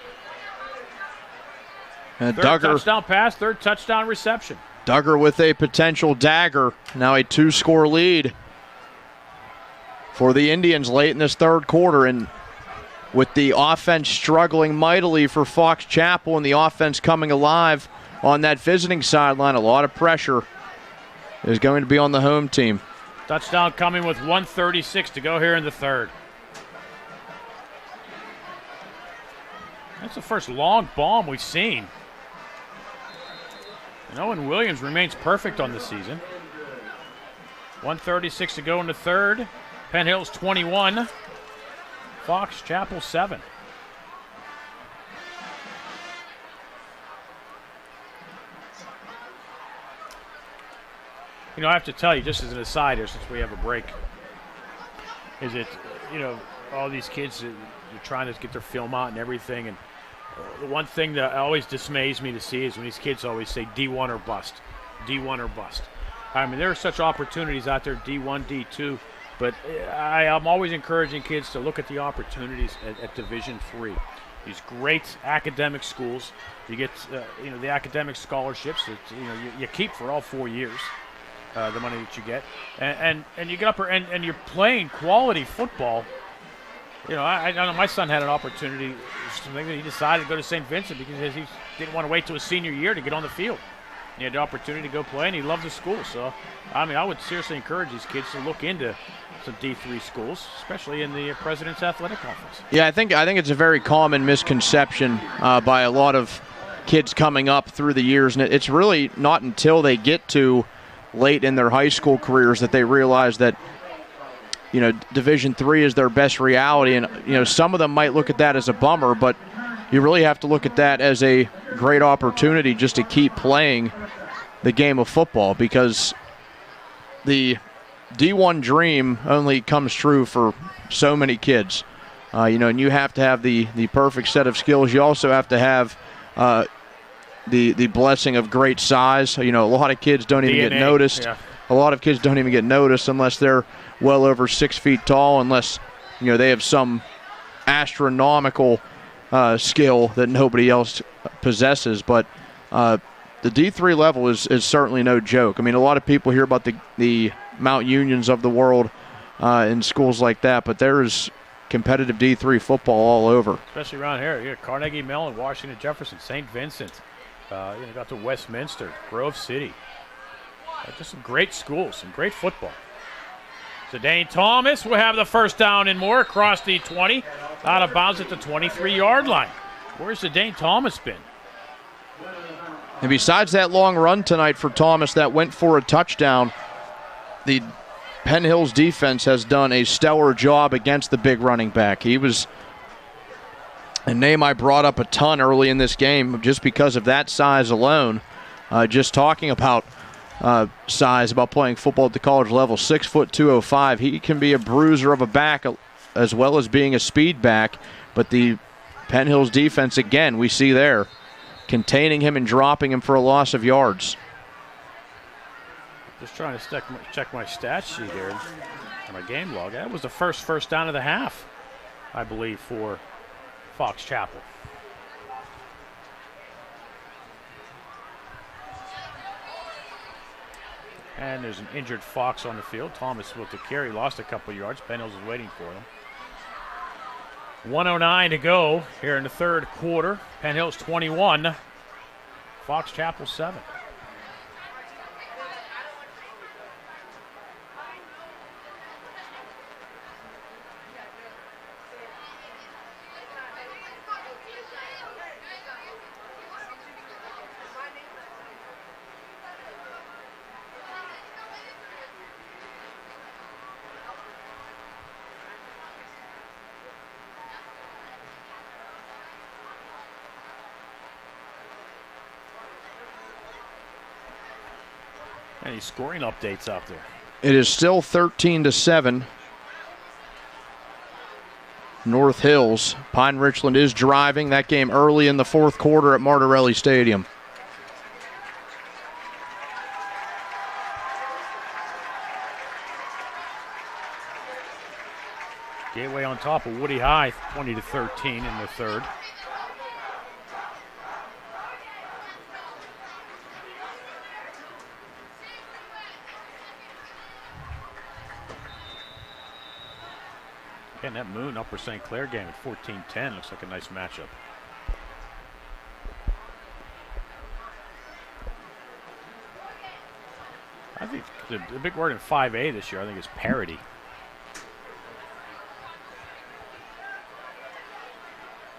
And third touchdown pass, third touchdown reception. Duggar with a potential dagger. Now a 2-score lead for the Indians late in this third quarter. And with the offense struggling mightily for Fox Chapel and the offense coming alive on that visiting sideline, a lot of pressure is going to be on the home team. Touchdown coming with 1:36 to go here in the third. That's the first long bomb we've seen. And Owen Williams remains perfect on the season. 1:36 to go in the third. Penn Hills 21, Fox Chapel 7. You know, I have to tell you, just as an aside here, since we have a break, is it, you know, all these kids, they're trying to get their film out and everything, and the one thing that always dismays me to see is when these kids always say D1 or bust, D1 or bust. I mean, there are such opportunities out there, D1, D2, but I'm always encouraging kids to look at the opportunities at Division III. These great academic schools, you get, you know, the academic scholarships that, you know, you keep for all 4 years. The money that you get, and you get up and you're playing quality football. You know, I know my son had an opportunity. He decided to go to St. Vincent because he didn't want to wait till his senior year to get on the field. He had the opportunity to go play, and he loved the school. So, I mean, I would seriously encourage these kids to look into some D3 schools, especially in the President's Athletic Conference. Yeah, I think it's a very common misconception by a lot of kids coming up through the years, and it's really not until they get to late in their high school careers that they realize that, you know, Division III is their best reality. And, you know, some of them might look at that as a bummer, but you really have to look at that as a great opportunity just to keep playing the game of football, because the D1 dream only comes true for so many kids. You know, and you have to have the perfect set of skills. You also have to have the blessing of great size. You know, a lot of kids don't even get noticed. Yeah. A lot of kids don't even get noticed unless they're well over 6 feet tall, unless, you know, they have some astronomical skill that nobody else possesses. But the D3 level is certainly no joke. I mean, a lot of people hear about the Mount Unions of the world in schools like that, but there is competitive D3 football all over. Especially around here. You got Carnegie Mellon, Washington Jefferson, St. Vincent. You know, got to Westminster, Grove City. Just some great schools, some great football. So Dane Thomas will have the first down and more across the 20, out of bounds at the 23-yard line. Where's the Dane Thomas been? And besides that long run tonight for Thomas that went for a touchdown, the Penn Hills defense has done a stellar job against the big running back. He was a name I brought up a ton early in this game just because of that size alone. Just talking about size, about playing football at the college level, 6 foot 205. He can be a bruiser of a back as well as being a speed back. But the Penn Hills defense, again, we see there, containing him and dropping him for a loss of yards. Just trying to check my stat sheet here, my game log. That was the first down of the half, I believe, for Fox Chapel. And there's an injured Fox on the field. Thomas with the carry, lost a couple yards. Penn Hills is waiting for him. 1:09 to go here in the third quarter. Penn Hills 21, Fox Chapel 7. Any scoring updates out there? It is still 13-7. North Hills. Pine Richland is driving that game early in the fourth quarter at Martirelli Stadium. on top of Woody High, 20-13 in the third. Again, that Moon Upper St. Clair game at 14-10 looks like a nice matchup. I think the big word in 5A this year, I think, is parity.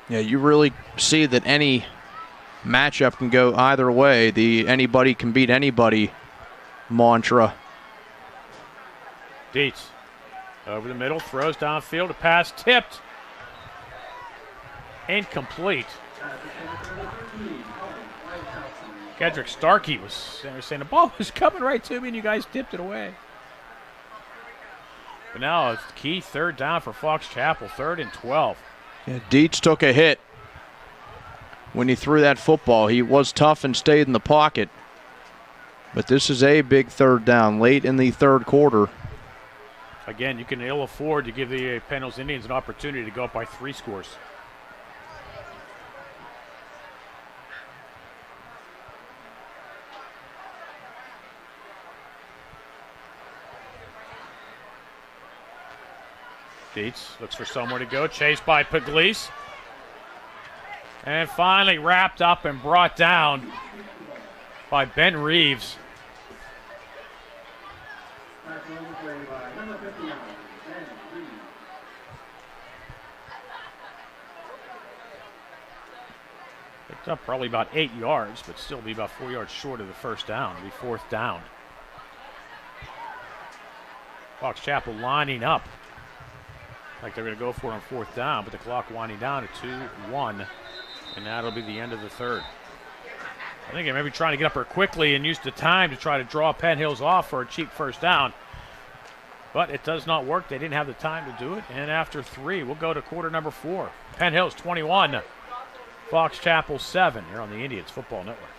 Yeah, you really see that any matchup can go either way. The anybody can beat anybody mantra. Dietz over the middle, throws downfield, a pass tipped. Incomplete. Chedrick Starkey was saying the ball was coming right to me and you guys tipped it away. But now it's key third down for Fox Chapel, 3rd and 12. Yeah, Dietz took a hit when he threw that football. He was tough and stayed in the pocket. But this is a big third down late in the third quarter. Again, you can ill afford to give the Penn Hills Indians an opportunity to go up by 3 scores. Dietz looks for somewhere to go, chased by Pugliese. And finally wrapped up and brought down by Ben Reeves. Picked up probably about 8 yards, but still be about 4 yards short of the first down. It'll be 4th down. Fox Chapel lining up like they're going to go for it on 4th down, but the clock winding down at 2-1, and that'll be the end of the third. I think they may be trying to get up here quickly and use the time to try to draw Penn Hills off for a cheap first down, but it does not work. They didn't have the time to do it, and after 3, we'll go to quarter number 4. Penn Hills 21, Fox Chapel 7 here on the Indians Football Network.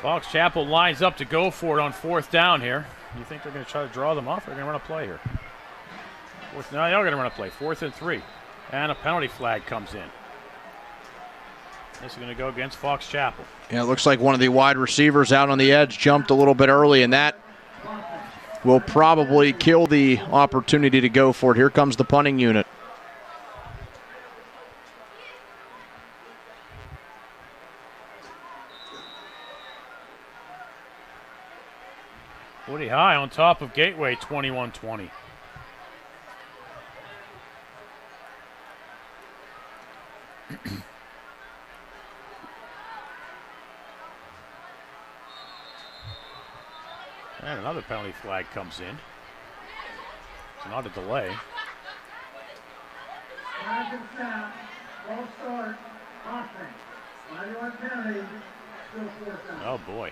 Fox Chapel lines up to go for it on 4th down here. You think they're going to try to draw them off, or they're going to run a play here? No, they're going to run a play. 4th and 3. And a penalty flag comes in. This is going to go against Fox Chapel. Yeah, it looks like one of the wide receivers out on the edge jumped a little bit early, and that will probably kill the opportunity to go for it. Here comes the punting unit. Woody High on top of Gateway, 21-20. And another penalty flag comes in. It's not a delay. Oh boy.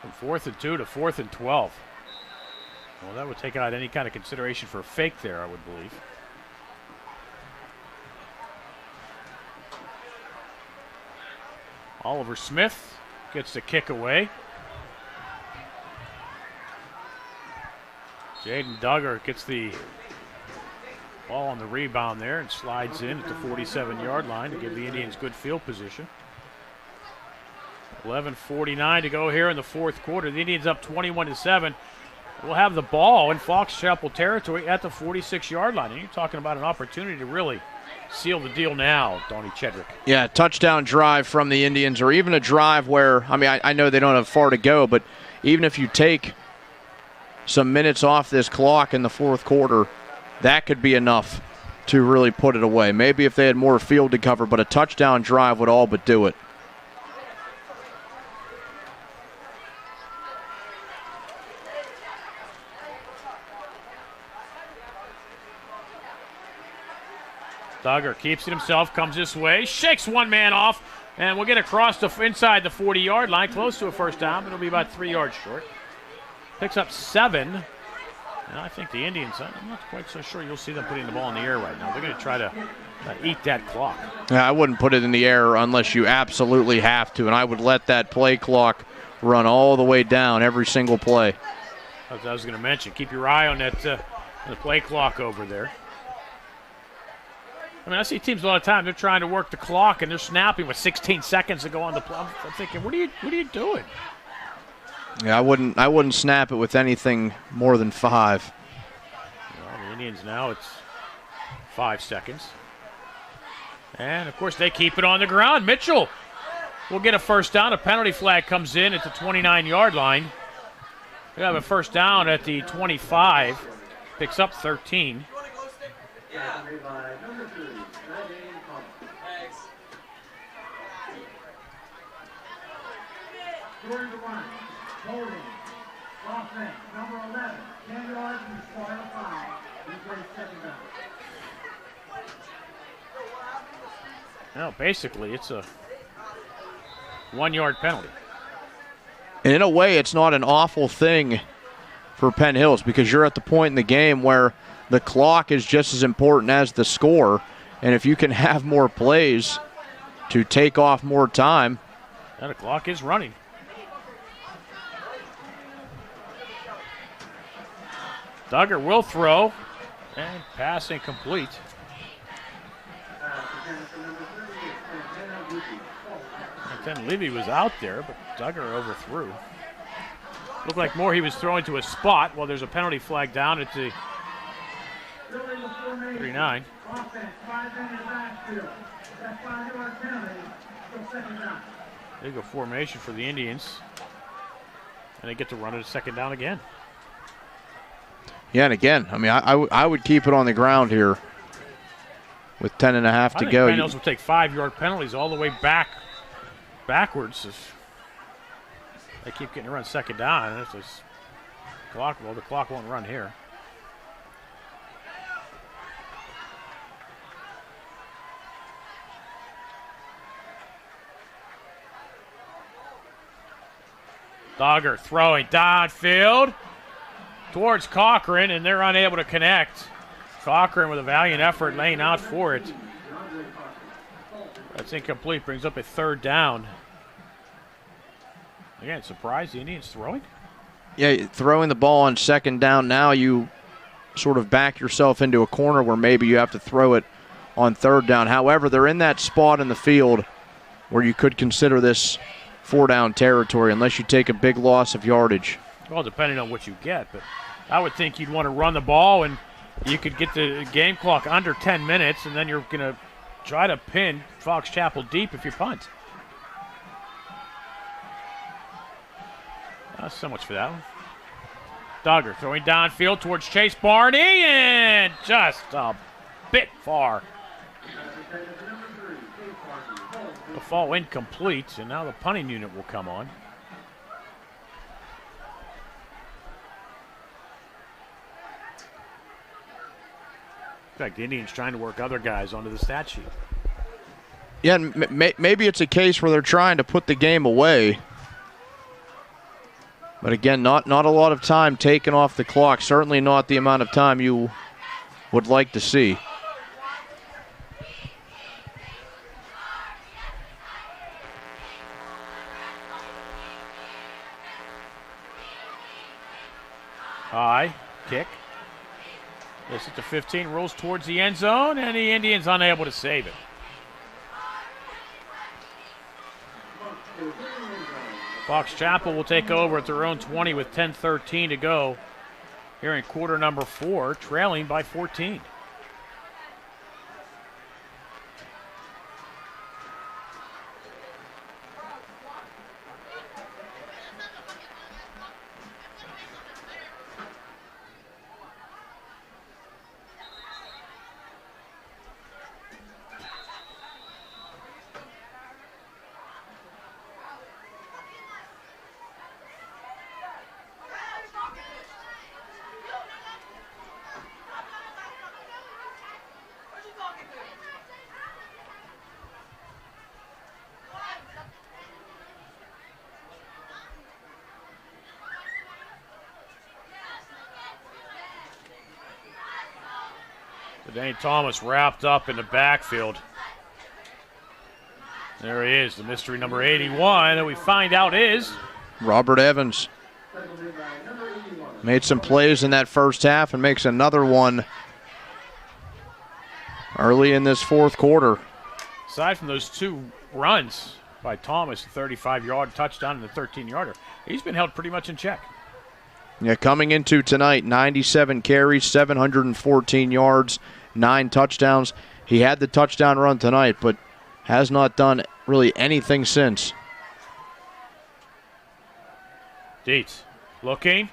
From 4th and 2 to 4th and 12. Well, that would take out any kind of consideration for a fake there, I would believe. Oliver Smith gets the kick away. Jaden Duggar gets the Ball on the rebound there and slides in at the 47-yard line to give the Indians good field position. 11:49 to go here in the fourth quarter. The Indians up 21-7. We'll have the ball in Fox Chapel territory at the 46-yard line. And you're talking about an opportunity to really seal the deal now, Donny Chedrick. Yeah, touchdown drive from the Indians, or even a drive where, I know they don't have far to go, but even if you take some minutes off this clock in the fourth quarter, that could be enough to really put it away. Maybe if they had more field to cover, but a touchdown drive would all but do it. Duggar keeps it himself, comes this way, shakes one man off, and we'll get across the inside the 40-yard line, close to a first down, but it'll be about 3 yards short. Picks up 7. And I think the Indians, I'm not quite so sure you'll see them putting the ball in the air right now. They're going to try to eat that clock. Yeah, I wouldn't put it in the air unless you absolutely have to, and I would let that play clock run all the way down every single play. As I was going to mention, keep your eye on that the play clock over there. I see teams a lot of time, they're trying to work the clock, and they're snapping with 16 seconds to go on the play. I'm thinking, what are you doing? Yeah, I wouldn't snap it with anything more than 5. Well, the Indians now, it's 5 seconds. And, of course, they keep it on the ground. Mitchell will get a first down. A penalty flag comes in at the 29-yard line. We have a first down at the 25. Picks up 13. Holding. Offense, number 11. 10 yards and spoil 5. He plays second down. Well, basically, it's a 1-yard penalty. And in a way, it's not an awful thing for Penn Hills because you're at the point in the game where the clock is just as important as the score. And if you can have more plays to take off more time. And the clock is running. Duggar will throw, and pass incomplete. And then Levy was out there, but Duggar overthrew. Looked like more he was throwing to a spot. Well, there's a penalty flag down at the 39. Legal formation for the Indians. And they get to run it a second down again. Yeah, and again, I would keep it on the ground here with 10 and a half to go. Penn Hills will take 5-yard penalties all the way backwards. They keep getting to run second down. And the clock won't run here. Duggar throwing downfield towards Cochran, and they're unable to connect. Cochran with a valiant effort laying out for it. That's incomplete, brings up a third down. Again, surprised the Indians throwing? Yeah, throwing the ball on second down. Now you sort of back yourself into a corner where maybe you have to throw it on third down. However, they're in that spot in the field where you could consider this 4-down territory unless you take a big loss of yardage. Well, depending on what you get, but I would think you'd want to run the ball and you could get the game clock under 10 minutes, and then you're going to try to pin Fox Chapel deep if you punt. So much for that one. Duggar throwing downfield towards Chase Barney, and just a bit far. The fall incomplete, and now the punting unit will come on. In fact, the Indians trying to work other guys onto the stat sheet. Yeah, and maybe it's a case where they're trying to put the game away. But again, not a lot of time taken off the clock. Certainly not the amount of time you would like to see. High kick. This at the 15, rolls towards the end zone, and the Indians unable to save it. Fox Chapel will take over at their own 20 with 10:13 to go here in quarter number 4, trailing by 14. Danny Thomas wrapped up in the backfield. There he is, the mystery number 81, and we find out is Robert Evans. Made some plays in that first half and makes another one early in this fourth quarter. Aside from those 2 runs by Thomas, the 35-yard touchdown and the 13-yarder, he's been held pretty much in check. Yeah, coming into tonight, 97 carries, 714 yards, 9 touchdowns. He had the touchdown run tonight, but has not done really anything since. Dietz looking.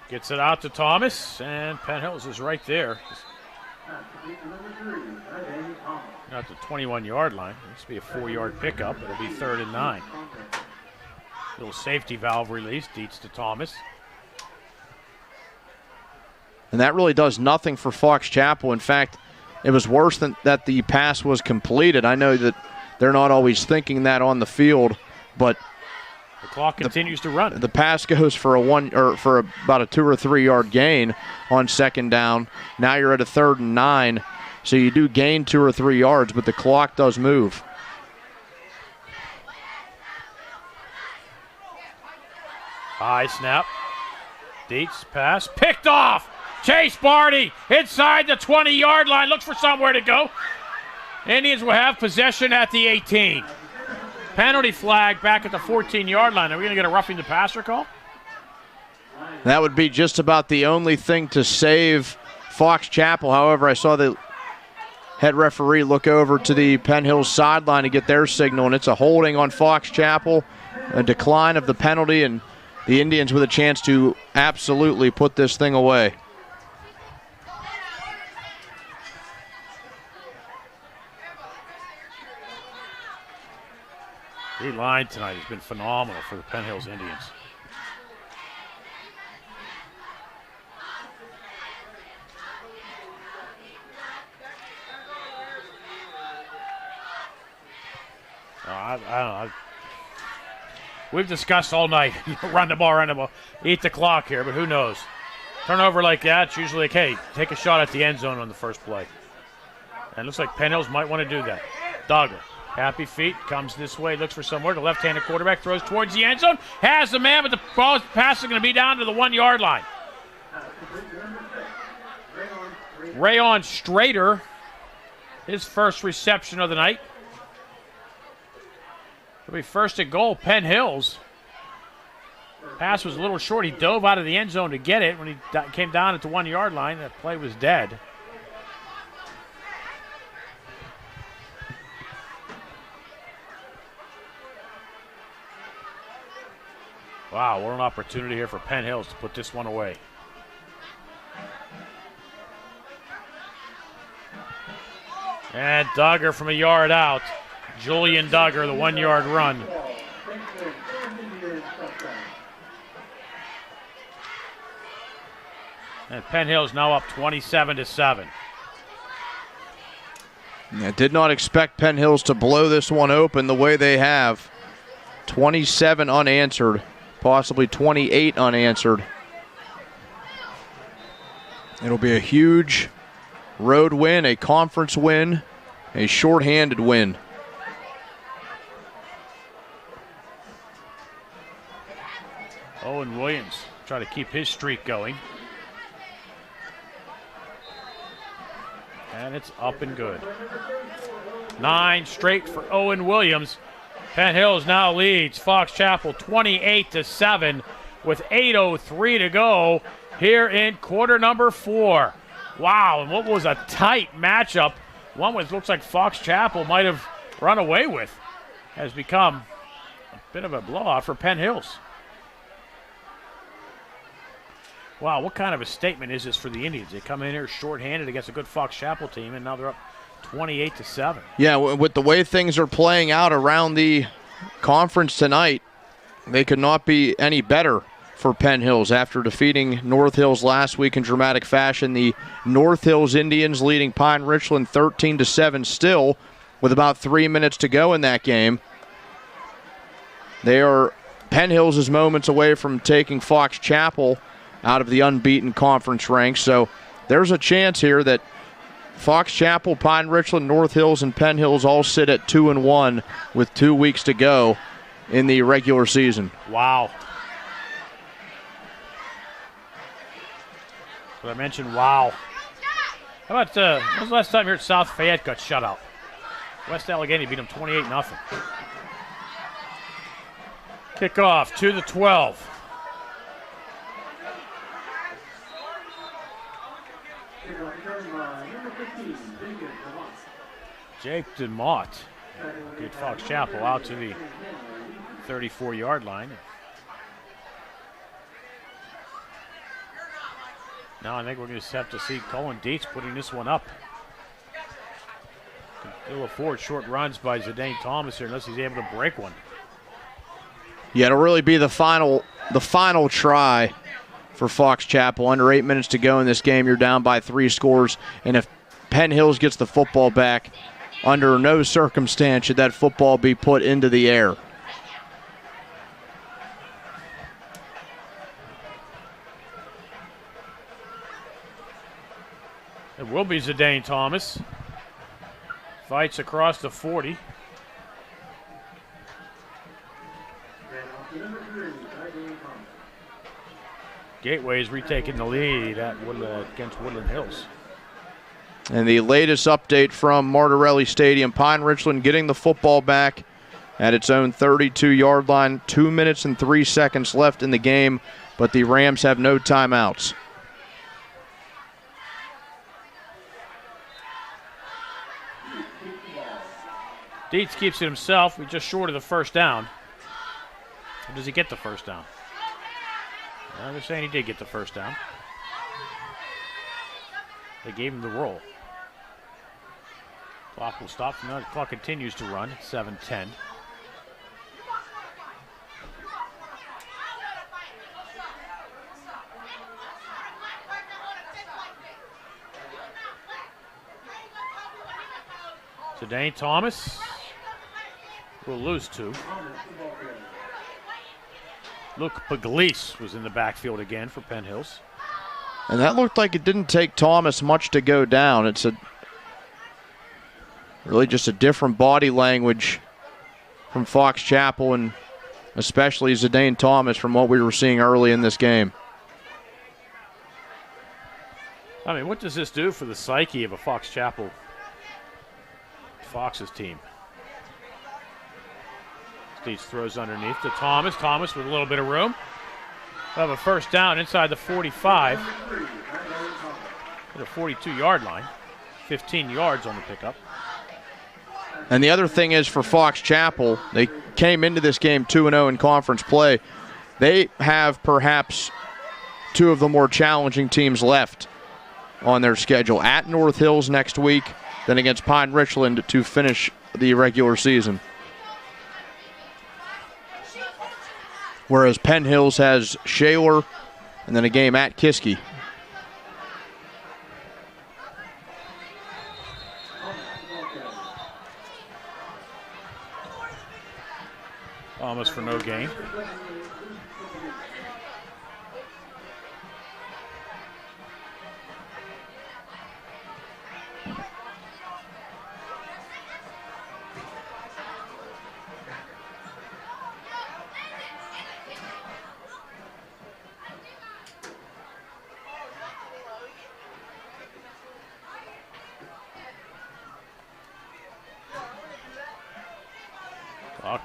Gets it out to Thomas, and Penn Hills is right there. At the 21-yard line. This will be a 4-yard pickup. It'll be 3rd and 9. Little safety valve release, Dietz to Thomas. And that really does nothing for Fox Chapel. In fact, it was worse than that the pass was completed. I know that they're not always thinking that on the field, but the clock continues to run. The pass goes for about a 2 or 3 yard gain on 2nd down. Now you're at a 3rd and 9, so you do gain 2 or 3 yards, but the clock does move. High snap. Dietz pass. Picked off. Chase Barty inside the 20-yard line. Looks for somewhere to go. Indians will have possession at the 18. Penalty flag back at the 14-yard line. Are we going to get a roughing the passer call? That would be just about the only thing to save Fox Chapel. However, I saw the head referee look over to the Penn Hills sideline to get their signal, and it's a holding on Fox Chapel, a decline of the penalty, and the Indians with a chance to absolutely put this thing away. The line tonight has been phenomenal for the Penn Hills Indians. I don't know. We've discussed all night, run the ball, eat the clock here, but who knows? Turnover like that, it's usually like, hey, take a shot at the end zone on the first play. And it looks like Penn Hills might want to do that. Duggar, happy feet, comes this way, looks for somewhere. The left-handed quarterback throws towards the end zone, has the man, but the pass is going to be down to the 1 yard line. Rayon Strader, his first reception of the night. It'll be 1st and goal, Penn Hills. Pass was a little short. He dove out of the end zone to get it. When he came down at the 1 yard line, that play was dead. Wow, what an opportunity here for Penn Hills to put this one away. And Duggar from a yard out. Julian Duggar, the 1 yard run. And Penn Hills now up 27-7. I did not expect Penn Hills to blow this one open the way they have. 27 unanswered, possibly 28 unanswered. It'll be a huge road win, a conference win, a shorthanded win. Owen Williams trying to keep his streak going. And it's up and good. 9 straight for Owen Williams. Penn Hills now leads Fox Chapel 28-7 with 8:03 to go here in quarter number 4. Wow, and what was a tight matchup. One which looks like Fox Chapel might have run away with has become a bit of a blowout for Penn Hills. Wow, what kind of a statement is this for the Indians? They come in here shorthanded against a good Fox Chapel team, and now they're up 28-7. Yeah, with the way things are playing out around the conference tonight, they could not be any better for Penn Hills after defeating North Hills last week in dramatic fashion. The North Hills Indians leading Pine Richland 13-7 still with about 3 minutes to go in that game. Penn Hills is moments away from taking Fox Chapel out of the unbeaten conference ranks. So there's a chance here that Fox Chapel, Pine Richland, North Hills, and Penn Hills all sit at 2-1 with 2 weeks to go in the regular season. Wow. But I mentioned wow. How about, when was the last time here at South Fayette got shut out? West Allegheny beat them 28-0. Kickoff to the 12. Jake DeMott get Fox Chapel out to the 34-yard line. Now I think we're going to have to see Colin Dietz putting this one up. He'll afford short runs by Zidane Thomas here unless he's able to break one. Yeah, it'll really be the final try for Fox Chapel. Under 8 minutes to go in this game, you're down by 3 scores. And if Penn Hills gets the football back, under no circumstance should that football be put into the air. It will be Zidane Thomas. Fights across the 40. Gateway is retaking the lead against Woodland Hills. And the latest update from Martirelli Stadium, Pine Richland getting the football back at its own 32-yard line. 2 minutes and 3 seconds left in the game, but the Rams have no timeouts. Dietz keeps it himself. We're just short of the first down. Or does he get the first down? They're saying he did get the first down. They gave him the roll. Clock will stop. Now the clock continues to run. 7:10. Zidane Thomas will lose 2. Luke Pugliese was in the backfield again for Penn Hills. And that looked like it didn't take Thomas much to go down. It's really just a different body language from Fox Chapel and especially Zidane Thomas from what we were seeing early in this game. I mean, what does this do for the psyche of a Fox Chapel Fox's team? Dietz throws underneath to Thomas. Thomas with a little bit of room. We'll have a first down inside the 45. At the 42-yard line. 15 yards on the pickup. And the other thing is for Fox Chapel, they came into this game 2-0 in conference play. They have perhaps 2 of the more challenging teams left on their schedule. At North Hills next week, then against Pine Richland to finish the regular season. Whereas Penn Hills has Shaler and then a game at Kiski. Almost for no gain.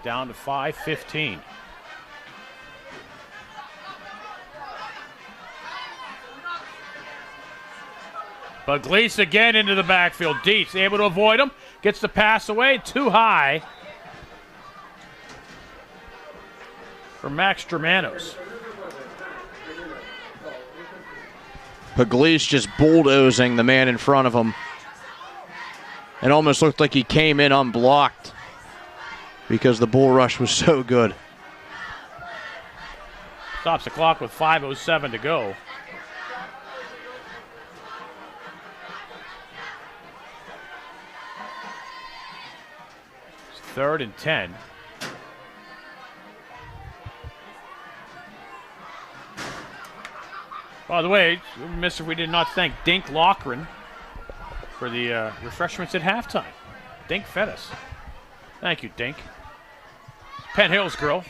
down to 5:15. But Gleese again into the backfield. Dietz able to avoid him. Gets the pass away. Too high for Max Germanos. Pugliese just bulldozing the man in front of him. It almost looked like he came in unblocked because the bull rush was so good. Stops the clock with 5:07 to go. It's 3rd and 10. By the way, Mister, we did not thank Dink Loughran for the refreshments at halftime. Dink fed us. Thank you, Dink. Penn Hills girl.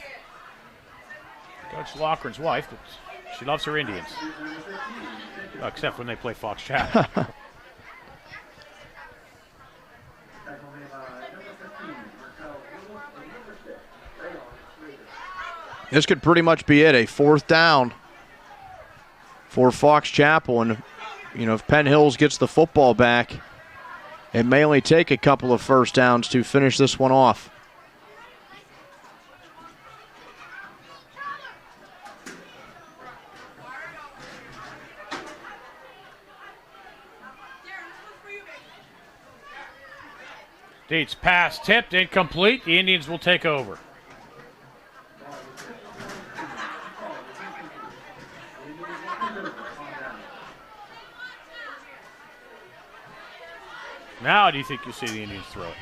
Coach Loughran's wife, but she loves her Indians. Well, except when they play Fox Chapter. This could pretty much be it, a 4th down for Fox Chapel. And, if Penn Hills gets the football back, it may only take a couple of first downs to finish this one off. Dietz pass tipped, incomplete. The Indians will take over. Now do you think you'll see the Indians throw it?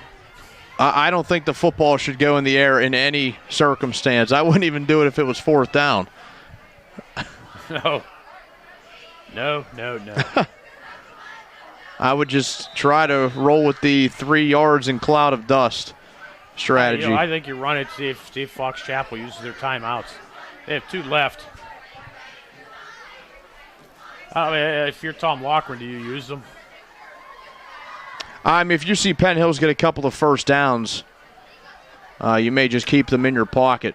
I don't think the football should go in the air in any circumstance. I wouldn't even do it if it was 4th down. No. I would just try to roll with the 3 yards and cloud of dust strategy. I think you run it, see if Fox Chapel uses their timeouts. They have 2 left. If you're Tom Loughran, do you use them? If you see Penn Hills get a couple of first downs, you may just keep them in your pocket.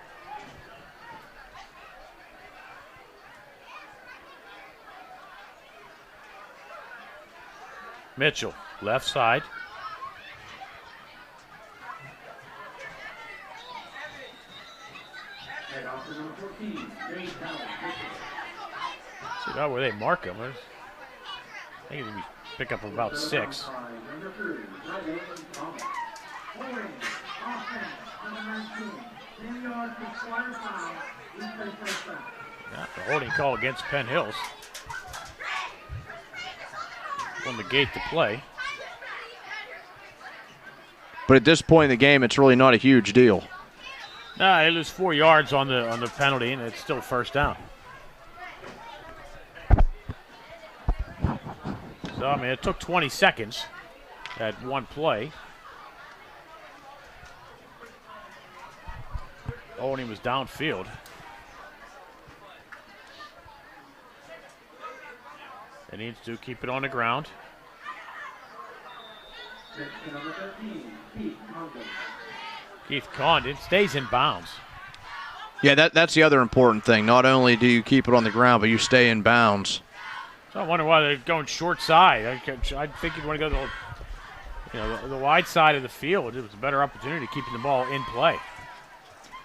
Mitchell, left side. See where they mark him. I think he'll pick up about 6. The holding call against Penn Hills. Will negate the play. But at this point in the game, it's really not a huge deal. No, they lose 4 yards on the penalty, and it's still first down. So, it took 20 seconds at one play. And he was downfield. They need to keep it on the ground. Keith Condon stays in bounds. Yeah, that's the other important thing. Not only do you keep it on the ground, but you stay in bounds. So I wonder why they're going short side. I think you'd want to go to the wide side of the field. It was a better opportunity keeping the ball in play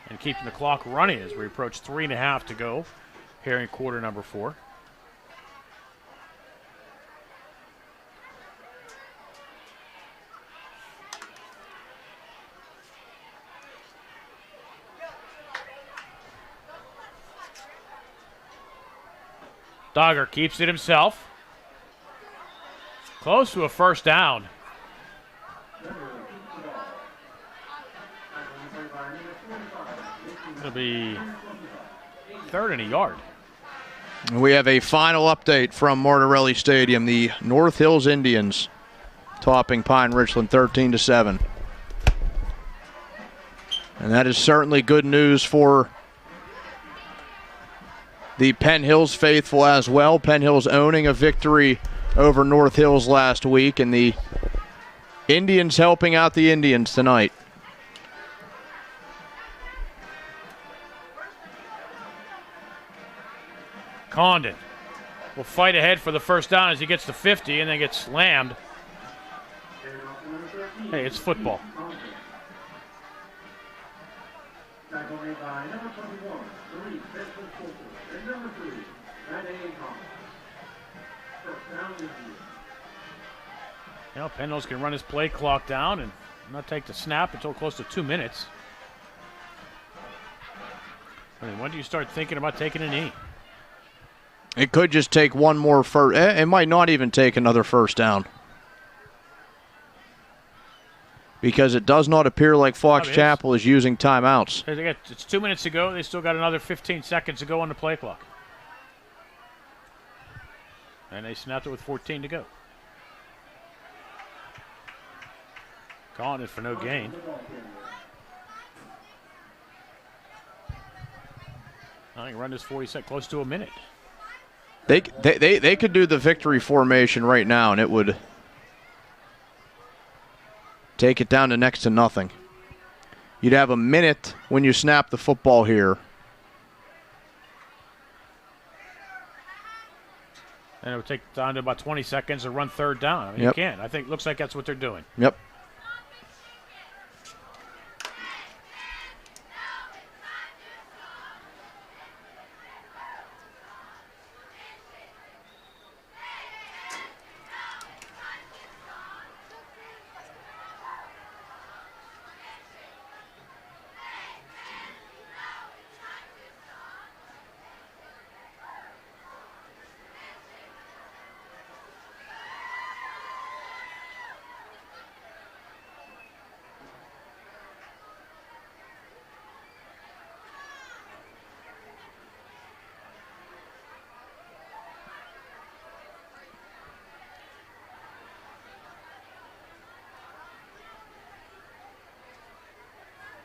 and keeping the clock running as we approach 3.5 to go here in quarter number 4. Dogger keeps it himself. Close to a first down. It'll be 3rd and a yard. We have a final update from Martirelli Stadium. The North Hills Indians topping Pine Richland 13-7. And that is certainly good news for the Penn Hills faithful as well. Penn Hills owning a victory over North Hills last week, and the Indians helping out the Indians tonight. Condon will fight ahead for the first down as he gets to 50 and then gets slammed. Hey, it's football. Tackle made by number 21, Louis Benson, and number 3, Donny. First down is you. Penn Hills can run his play clock down and not take the snap until close to 2 minutes. I mean, when do you start thinking about taking a knee? It could just take one more first. It might not even take another first down. Because it does not appear like Fox Chapel is using timeouts. It's 2 minutes to go. They still got another 15 seconds to go on the play clock. And they snapped it with 14 to go. Calling it for no gain. I think run this 40 seconds, close to a minute. They could do the victory formation right now, and it would take it down to next to nothing. You'd have a minute when you snap the football here. And it would take down to about 20 seconds to run third down. I mean, You can't. I think it looks like that's what they're doing. Yep.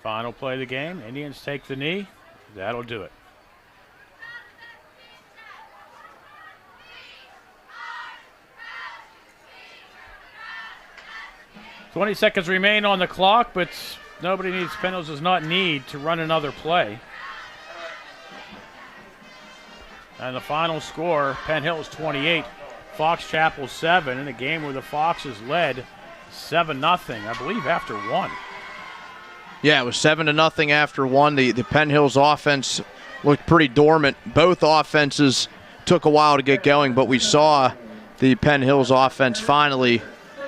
Final play of the game. Indians take the knee. That'll do it. "20 seconds remain on the clock, but nobody needs, Penn Hills does not need to run another play. And the final score, Penn Hills 28, Fox Chapel 7, in a game where the Foxes led 7-0, I believe, after one. Yeah, it was 7-0 after one. The Penn Hills offense looked pretty dormant. Both offenses took a while to get going, but we saw the Penn Hills offense finally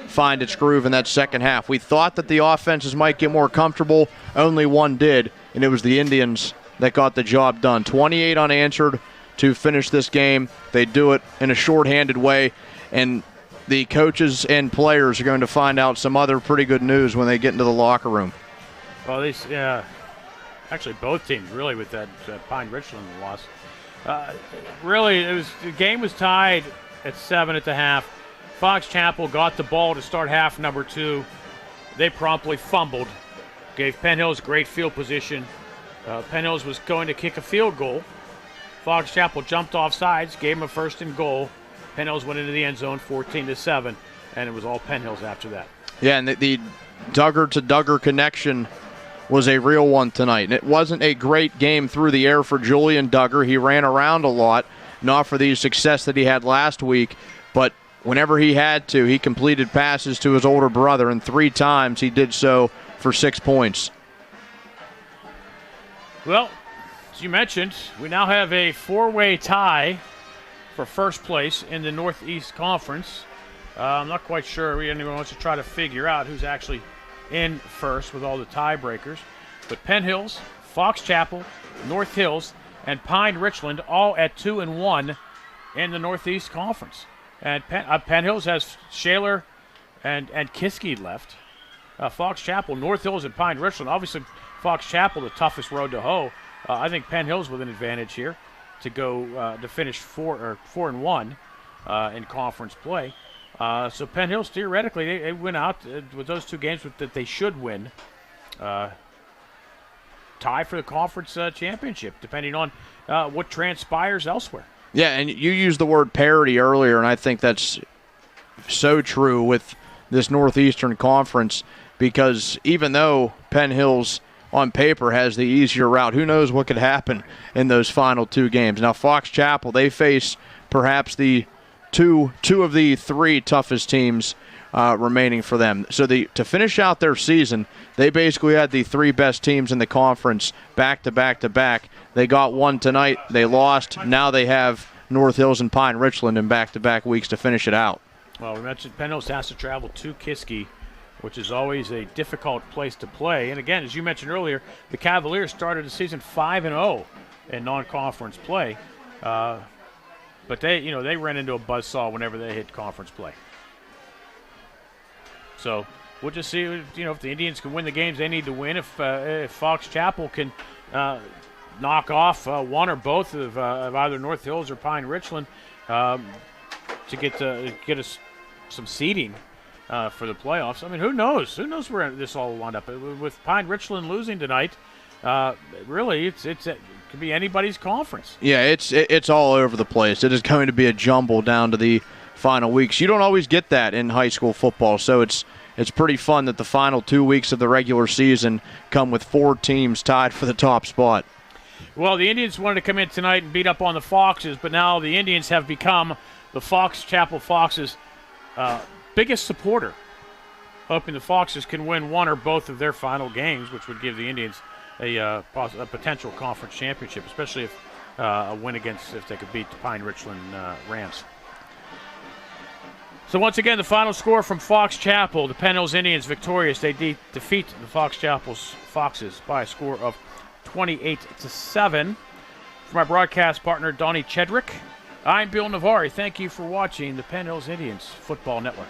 find its groove in that second half. We thought that the offenses might get more comfortable. Only one did, and it was the Indians that got the job done. 28 unanswered to finish this game. They do it in a shorthanded way, and the coaches and players are going to find out some other pretty good news when they get into the locker room. Well, actually both teams really with that Pine Richland loss. Really, the game was tied at 7 at the half. Fox Chapel got the ball to start half number 2. They promptly fumbled, gave Penn Hills great field position. Penn Hills was going to kick a field goal. Fox Chapel jumped off sides, gave them a 1st and goal. Penn Hills went into the end zone 14-7, and it was all Penn Hills after that. Yeah, and the Duggar-to-Duggar connection was a real one tonight. And it wasn't a great game through the air for Julian Duggar. He ran around a lot, not for the success that he had last week, but whenever he had to, he completed passes to his older brother, and 3 times he did so for 6 points. Well, as you mentioned, we now have a 4-way tie for first place in the Northeast Conference. I'm not quite sure anyone wants to try to figure out who's actually in first with all the tiebreakers. But Penn Hills, Fox Chapel, North Hills, and Pine Richland all at 2-1 in the Northeast Conference. And Penn Hills has Shaler and Kiski left. Fox Chapel, North Hills, and Pine Richland. Obviously, Fox Chapel, the toughest road to hoe. I think Penn Hills with an advantage here to go to finish 4-1 in conference play. So Penn Hills, theoretically, they win out with those 2 games that they should win. Tie for the conference championship, depending on what transpires elsewhere. Yeah, and you used the word parity earlier, and I think that's so true with this Northeastern Conference, because even though Penn Hills on paper has the easier route. Who knows what could happen in those final 2 games. Now, Fox Chapel, they face perhaps the two of the 3 toughest teams remaining for them. So to finish out their season, they basically had the 3 best teams in the conference back to back to back. They got one tonight. They lost. Now they have North Hills and Pine Richland in back-to-back weeks to finish it out. Well, we mentioned Penn Hills has to travel to Kiski, which is always a difficult place to play. And again, as you mentioned earlier, the Cavaliers started the season 5-0 in non-conference play. But they ran into a buzzsaw whenever they hit conference play. So we'll just see, if the Indians can win the games they need to win. If Fox Chapel can knock off one or both of either North Hills or Pine Richland to get us some seeding for the playoffs. I mean, who knows? Who knows where this all will wind up? With Pine Richland losing tonight, really, it could be anybody's conference. Yeah, it's all over the place. It is going to be a jumble down to the final weeks. You don't always get that in high school football, so it's pretty fun that the final 2 weeks of the regular season come with 4 teams tied for the top spot. Well, the Indians wanted to come in tonight and beat up on the Foxes, but now the Indians have become the Fox Chapel Foxes' biggest supporter, hoping the Foxes can win one or both of their final games, which would give the Indians a potential conference championship, especially if a win if they could beat the Pine Richland Rams. So once again, the final score from Fox Chapel, the Penn Hills Indians victorious. They defeat the Fox Chapel's Foxes by a score of 28-7. For my broadcast partner, Donny Chedrick, I'm Bill Navari. Thank you for watching the Penn Hills Indians Football Network.